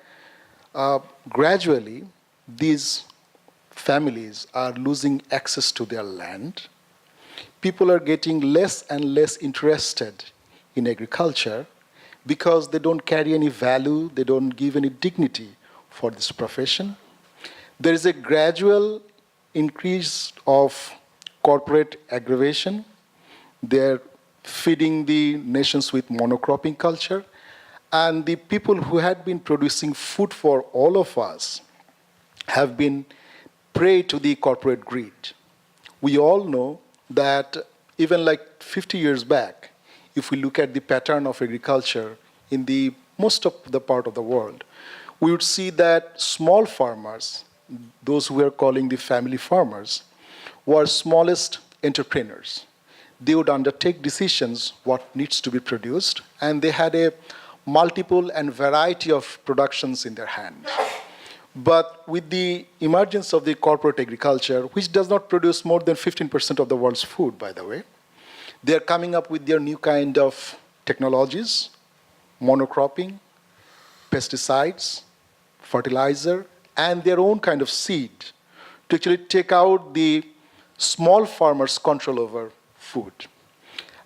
gradually these families are losing access to their land. People are getting less and less interested in agriculture because they don't carry any value, they don't give any dignity for this profession. There is a gradual increase of corporate aggravation. They're feeding the nations with monocropping culture. And the people who had been producing food for all of us have been prey to the corporate greed. We all know that even like 50 years back, if we look at the pattern of agriculture in the most of the part of the world, we would see that small farmers, those who we are calling the family farmers, were smallest entrepreneurs. They would undertake decisions what needs to be produced, and they had a multiple and variety of productions in their hands. But with the emergence of the corporate agriculture, which does not produce more than 15% of the world's food, by the way, they are coming up with their new kind of technologies, monocropping, pesticides, fertilizer, and their own kind of seed to actually take out the small farmers' control over food.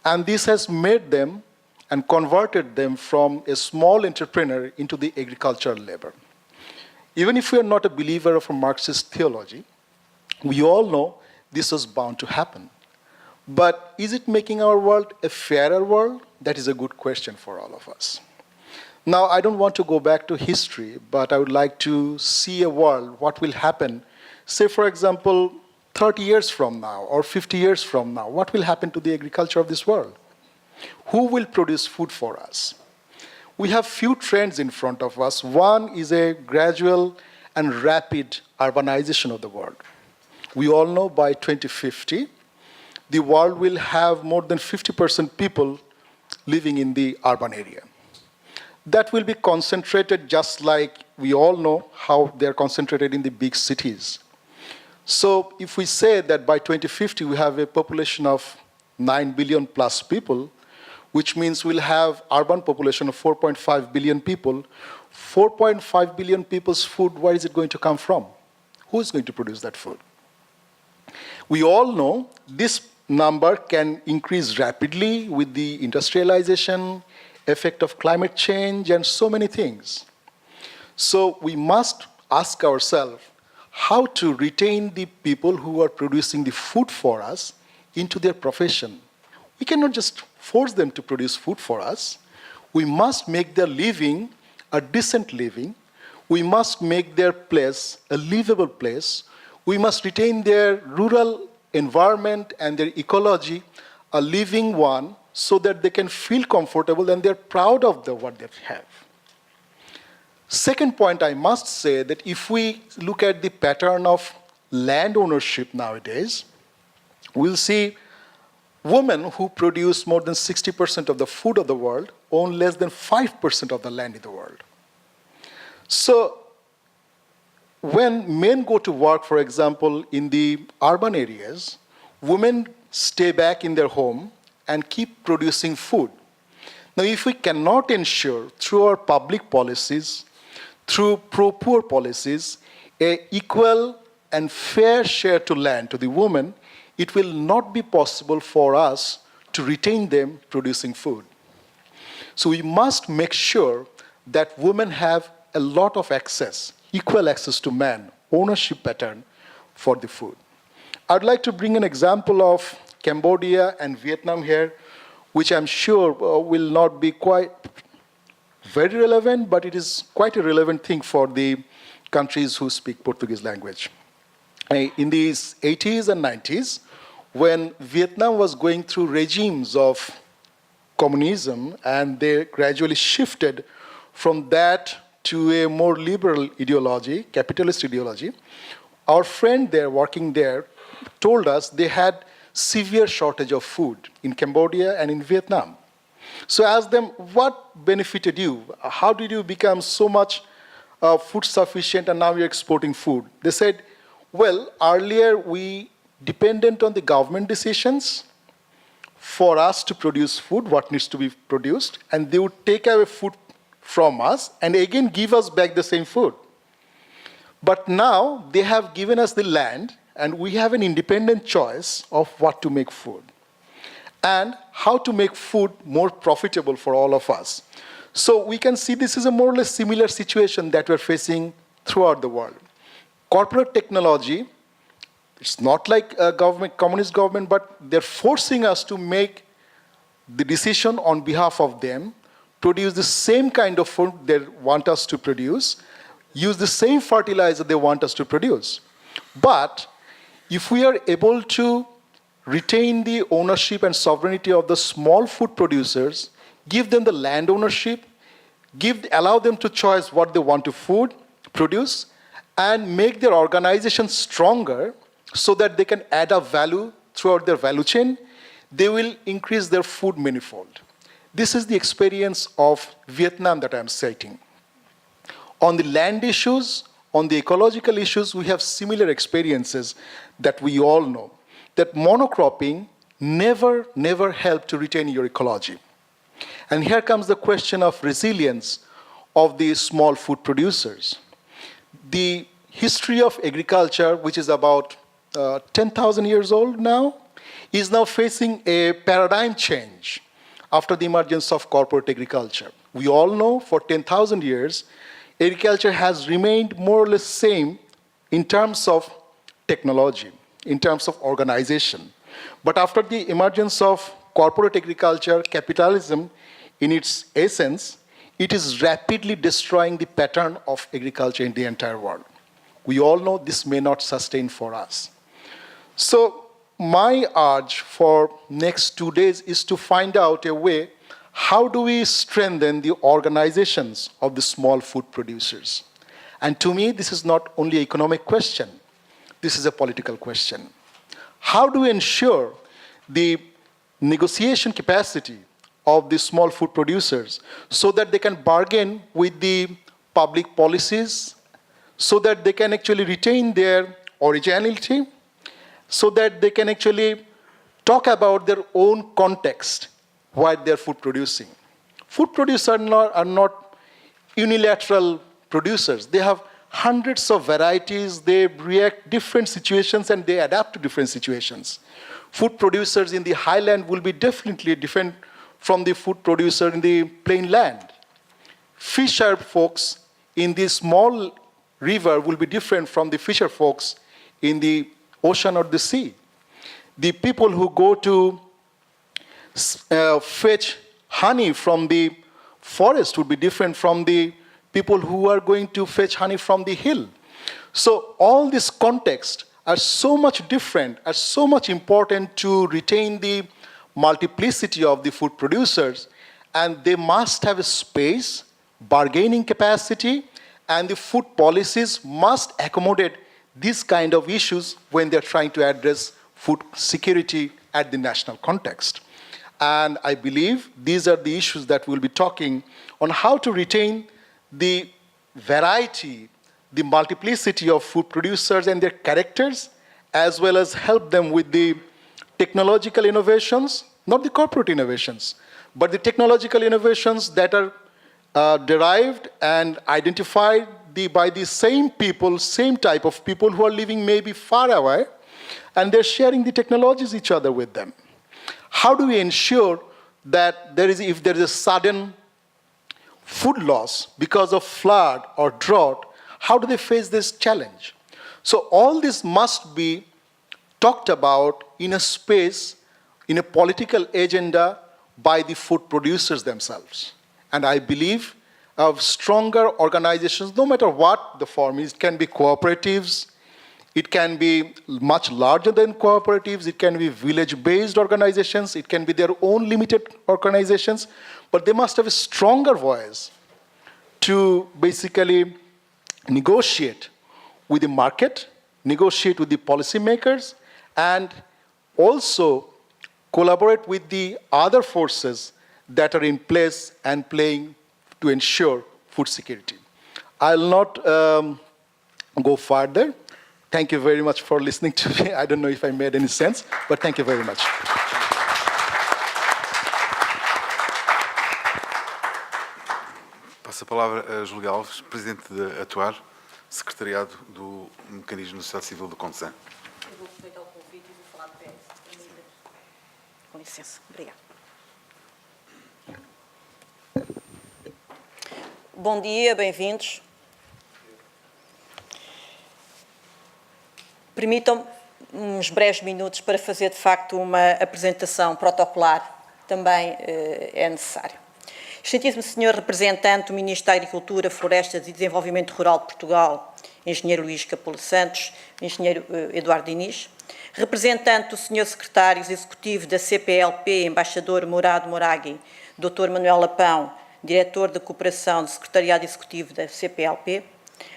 And this has made them and converted them from a small entrepreneur into the agricultural labor. Even if we are not a believer of a Marxist theology, we all know this was bound to happen. But is it making our world a fairer world? That is a good question for all of us. Now, I don't want to go back to history, but I would like to see a world, what will happen, say, for example, 30 years from now or 50 years from now. What will happen to the agriculture of this world? Who will produce food for us? We have few trends in front of us. One is a gradual and rapid urbanization of the world. We all know by 2050, the world will have more than 50% people living in the urban area. That will be concentrated just like we all know how they're concentrated in the big cities. So if we say that by 2050 we have a population of 9 billion plus people, which means we'll have urban population of 4.5 billion people, 4.5 billion people's food, where is it going to come from? Who is going to produce that food? We all know this number can increase rapidly with the industrialization, effect of climate change, and so many things. So we must ask ourselves how to retain the people who are producing the food for us into their profession. We cannot just force them to produce food for us. We must make their living a decent living. We must make their place a livable place. We must retain their rural environment and their ecology a living one so that they can feel comfortable and they're proud of what they have. Second point, I must say that if we look at the pattern of land ownership nowadays, we'll see women who produce more than 60% of the food of the world own less than 5% of the land in the world. So when men go to work, for example, in the urban areas, women stay back in their home and keep producing food. Now, if we cannot ensure through our public policies, through pro-poor policies, an equal and fair share to land to the women, it will not be possible for us to retain them producing food. So we must make sure that women have a lot of access, equal access to man, ownership pattern for the food. I'd like to bring an example of Cambodia and Vietnam here, which I'm sure will not be quite very relevant, but it is quite a relevant thing for the countries who speak Portuguese language. In the 80s and 90s, when Vietnam was going through regimes of communism, and they gradually shifted from that to a more liberal ideology, capitalist ideology, our friend there, working there, told us they had severe shortage of food in Cambodia and in Vietnam. So I asked them, what benefited you? How did you become so much food sufficient and now you're exporting food? They said, well, earlier we depended on the government decisions for us to produce food, what needs to be produced, and they would take away food from us and again give us back the same food. But now they have given us the land and we have an independent choice of what to make food and how to make food more profitable for all of us. So we can see this is a more or less similar situation that we're facing throughout the world. Corporate technology, it's not like a government, communist government, but they're forcing us to make the decision on behalf of them, produce the same kind of food they want us to produce, use the same fertilizer they want us to produce. But if we are able to retain the ownership and sovereignty of the small food producers, give them the land ownership, allow them to choose what they want to produce, and make their organization stronger so that they can add up value throughout their value chain, they will increase their food manifold. This is the experience of Vietnam that I'm citing. On the land issues, on the ecological issues, we have similar experiences that we all know. That monocropping never helped to retain your ecology. And here comes the question of resilience of the small food producers. The history of agriculture, which is about 10,000 years old now, is now facing a paradigm change after the emergence of corporate agriculture. We all know for 10,000 years, agriculture has remained more or less same in terms of technology, in terms of organization. But after the emergence of corporate agriculture, capitalism in its essence, it is rapidly destroying the pattern of agriculture in the entire world. We all know this may not sustain for us. So my urge for next 2 days is to find out a way, how do we strengthen the organizations of the small food producers? And to me, this is not only an economic question, this is a political question. How do we ensure the negotiation capacity of the small food producers so that they can bargain with the public policies, so that they can actually retain their originality, so that they can actually talk about their own context while they're food producing. Food producers are not unilateral producers. They have hundreds of varieties, they react different situations and they adapt to different situations. Food producers in the highland will be definitely different from the food producer in the plain land. Fisher folks in the small river will be different from the fisher folks in the ocean or the sea. The people who go to fetch honey from the forest would be different from the people who are going to fetch honey from the hill. So all these contexts are so much different, are so much important to retain the multiplicity of the food producers, and they must have a space, bargaining capacity, and the food policies must accommodate these kind of issues when they're trying to address food security at the national context. And I believe these are the issues that we'll be talking on how to retain the variety, the multiplicity of food producers and their characters, as well as help them with the technological innovations, not the corporate innovations, but the technological innovations that are derived and identified by the same people, same type of people who are living maybe far away, and they're sharing the technologies each other with them. How do we ensure that if there is a sudden food loss because of flood or drought, how do they face this challenge? So all this must be talked about in a space, in a political agenda by the food producers themselves. And I believe of stronger organizations, no matter what the form is, it can be cooperatives, it can be much larger than cooperatives, it can be village-based organizations, it can be their own limited organizations, but they must have a stronger voice to basically negotiate with the market, negotiate with the policymakers, and also collaborate with the other forces that are in place and playing to ensure food security. I'll not go further. Thank you very much for listening to me. I don't know if I made any sense, but thank you very much.
Passo a palavra a Júlio Alves, presidente da Atuar, secretariado do Mecanismo da Sociedade Civil do CONSAN.
Eu vou aproveitar o convite e vou falar de pé. Com licença. Obrigada. Bom dia, bem-vindos. Permitam-me uns breves minutos para fazer, de facto, uma apresentação protocolar. Também é necessário. Excelentíssimo Senhor Representante do Ministro da Agricultura, Florestas e Desenvolvimento Rural de Portugal, Engenheiro Luís Capola Santos, Engenheiro Eduardo Diniz, representante do Senhor Secretário Executivo da CPLP, Embaixador Morado Moraghi, Dr. Manuel Lapão, Diretor da Cooperação do Secretariado Executivo da CPLP,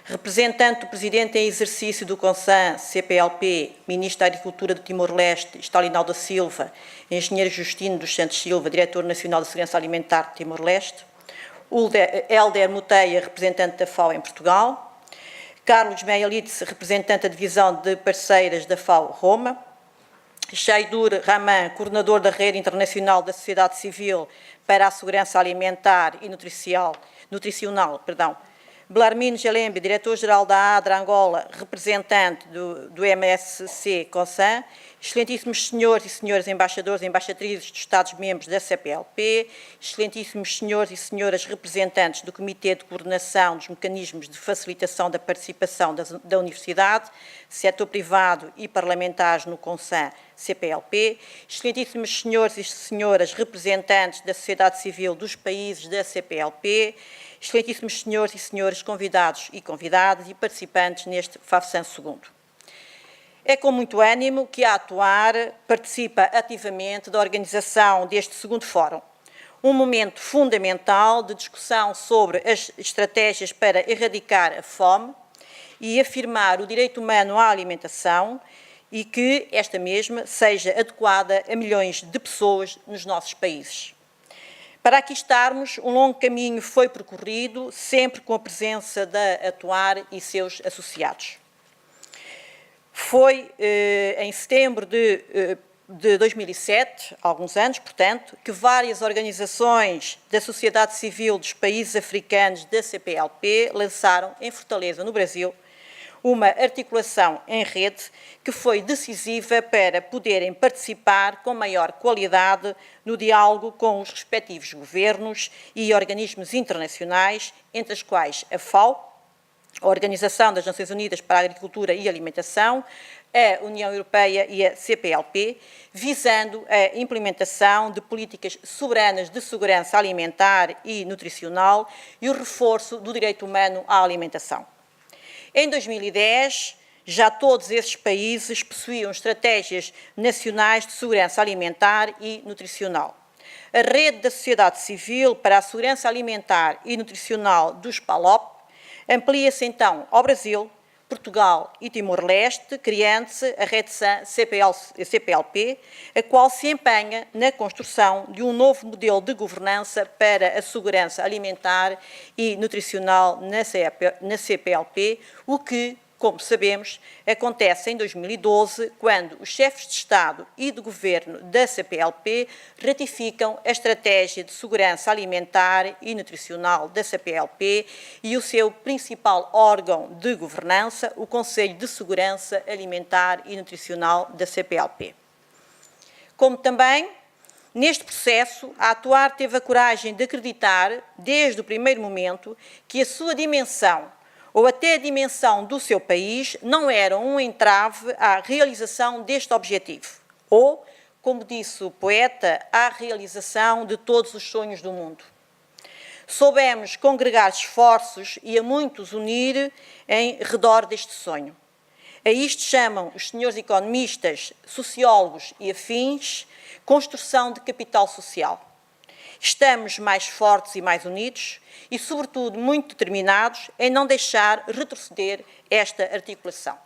representante do Presidente em exercício do CONSAN, CPLP, Ministro da Agricultura do Timor-Leste, Stalinal da Silva, Engenheiro Justino dos Santos Silva, Diretor Nacional de Segurança Alimentar de Timor-Leste, Hélder Muteia, representante da FAO em Portugal, Carlos Meia-Litz, representante da Divisão de Parceiras da FAO Roma, Shaidur Rahman, coordenador da Rede Internacional da Sociedade Civil para a Segurança Alimentar e Nutricional, Belarmino Jalembe, diretor-geral da ADRA Angola, representante do MSC CONSAN, excelentíssimos senhores e senhoras embaixadores e embaixatrizes dos Estados-membros da CPLP, excelentíssimos senhores e senhoras representantes do Comitê de Coordenação dos Mecanismos de Facilitação da Participação da Universidade, setor privado e parlamentares no CONSAN CPLP, excelentíssimos senhores e senhoras representantes da sociedade civil dos países da CPLP, excelentíssimos senhores e senhoras convidados e convidadas e participantes neste FAFSAN II. É com muito ânimo que a Atuar participa ativamente da organização deste segundo fórum, um momento fundamental de discussão sobre as estratégias para erradicar a fome e afirmar o direito humano à alimentação e que esta mesma seja adequada a milhões de pessoas nos nossos países. Para aqui estarmos, um longo caminho foi percorrido, sempre com a presença da Atuar e seus associados. Foi em setembro de 2007, há alguns anos, portanto, que várias organizações da sociedade civil dos países africanos da CPLP lançaram em Fortaleza, no Brasil, uma articulação em rede que foi decisiva para poderem participar com maior qualidade no diálogo com os respectivos governos e organismos internacionais, entre as quais a FAO, a Organização das Nações Unidas para a Agricultura e Alimentação, a União Europeia e a CPLP, visando a implementação de políticas soberanas de segurança alimentar e nutricional e o reforço do direito humano à alimentação. Em 2010, já todos esses países possuíam estratégias nacionais de segurança alimentar e nutricional. A Rede da Sociedade Civil para a Segurança Alimentar e Nutricional dos PALOP amplia-se então ao Brasil, Portugal e Timor-Leste, criando-se a Rede-SAN CPLP, a qual se empenha na construção de um novo modelo de governança para a segurança alimentar e nutricional na CPLP, o que, como sabemos, acontece em 2012, quando os chefes de Estado e de Governo da CPLP ratificam a Estratégia de Segurança Alimentar e Nutricional da CPLP e o seu principal órgão de governança, o Conselho de Segurança Alimentar e Nutricional da CPLP. Como também, neste processo, a Atuar teve a coragem de acreditar, desde o primeiro momento, que a sua dimensão ou até a dimensão do seu país não era um entrave à realização deste objetivo, ou, como disse o poeta, à realização de todos os sonhos do mundo. Soubemos congregar esforços e a muitos unir em redor deste sonho. A isto chamam os senhores economistas, sociólogos e afins, construção de capital social. Estamos mais fortes e mais unidos e, sobretudo, muito determinados em não deixar retroceder esta articulação.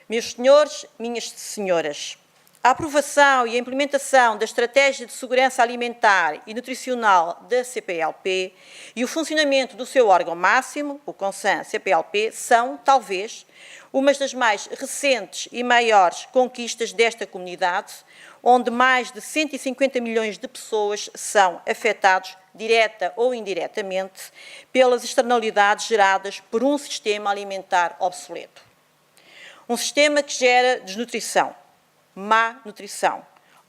Meus senhores, minhas senhoras, a aprovação e a implementação da Estratégia de Segurança Alimentar e Nutricional da CPLP e o funcionamento do seu órgão máximo, o CONSAN-CPLP, são, talvez, umas das mais recentes e maiores conquistas desta comunidade, onde mais de 150 milhões de pessoas são afetados, direta ou indiretamente, pelas externalidades geradas por um sistema alimentar obsoleto. Um sistema que gera desnutrição, má nutrição,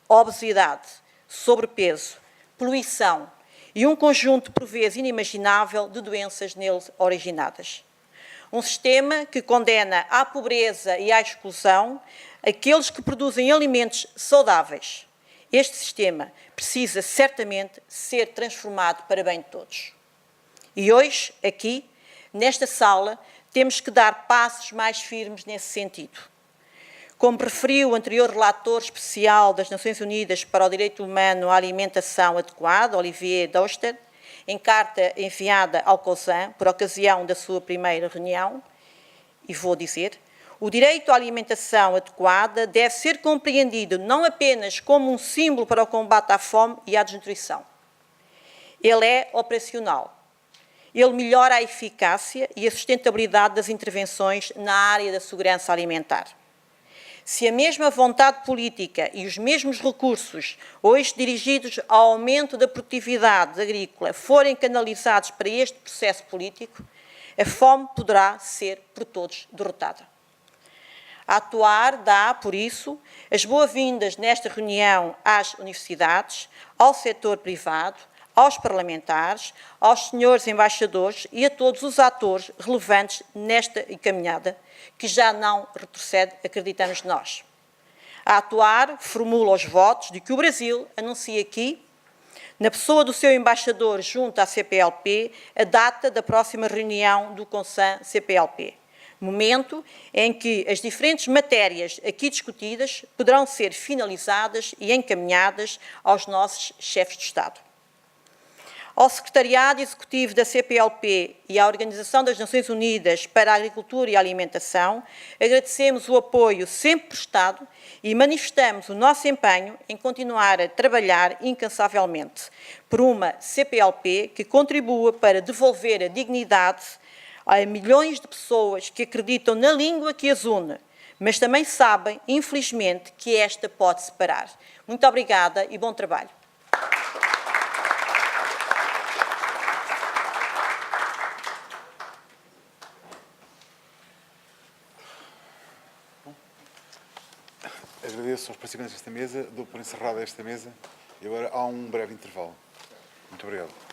obesidade, sobrepeso, poluição e um conjunto, por vezes, inimaginável de doenças nele originadas. Um sistema que condena à pobreza e à exclusão aqueles que produzem alimentos saudáveis. Este sistema precisa certamente ser transformado para bem de todos. E hoje, aqui, nesta sala, temos que dar passos mais firmes nesse sentido. Como referiu o anterior relator especial das Nações Unidas para o Direito Humano à Alimentação Adequada, Olivier Doster, em carta enviada ao CONSAN por ocasião da sua primeira reunião, e vou dizer, o direito à alimentação adequada deve ser compreendido não apenas como um símbolo para o combate à fome e à desnutrição. Ele é operacional. Ele melhora a eficácia e a sustentabilidade das intervenções na área da segurança alimentar. Se a mesma vontade política e os mesmos recursos, hoje dirigidos ao aumento da produtividade agrícola, forem canalizados para este processo político, a fome poderá ser por todos derrotada. A Atuar dá, por isso, as boas-vindas nesta reunião às universidades, ao setor privado, aos parlamentares, aos senhores embaixadores e a todos os atores relevantes nesta caminhada, que já não retrocede, acreditamos nós. A Atuar formula os votos de que o Brasil anuncia aqui, na pessoa do seu embaixador junto à CPLP, a data da próxima reunião do CONSAN-CPLP, momento em que as diferentes matérias aqui discutidas poderão ser finalizadas e encaminhadas aos nossos chefes de Estado. Ao Secretariado Executivo da CPLP e à Organização das Nações Unidas para a Agricultura e a Alimentação, agradecemos o apoio sempre prestado e manifestamos o nosso empenho em continuar a trabalhar incansavelmente por uma CPLP que contribua para devolver a dignidade a milhões de pessoas que acreditam na língua que as une, mas também sabem, infelizmente, que esta pode separar. Muito obrigada e bom trabalho.
Agradeço aos participantes desta mesa, dou por encerrada esta mesa e agora há um breve intervalo. Muito obrigado.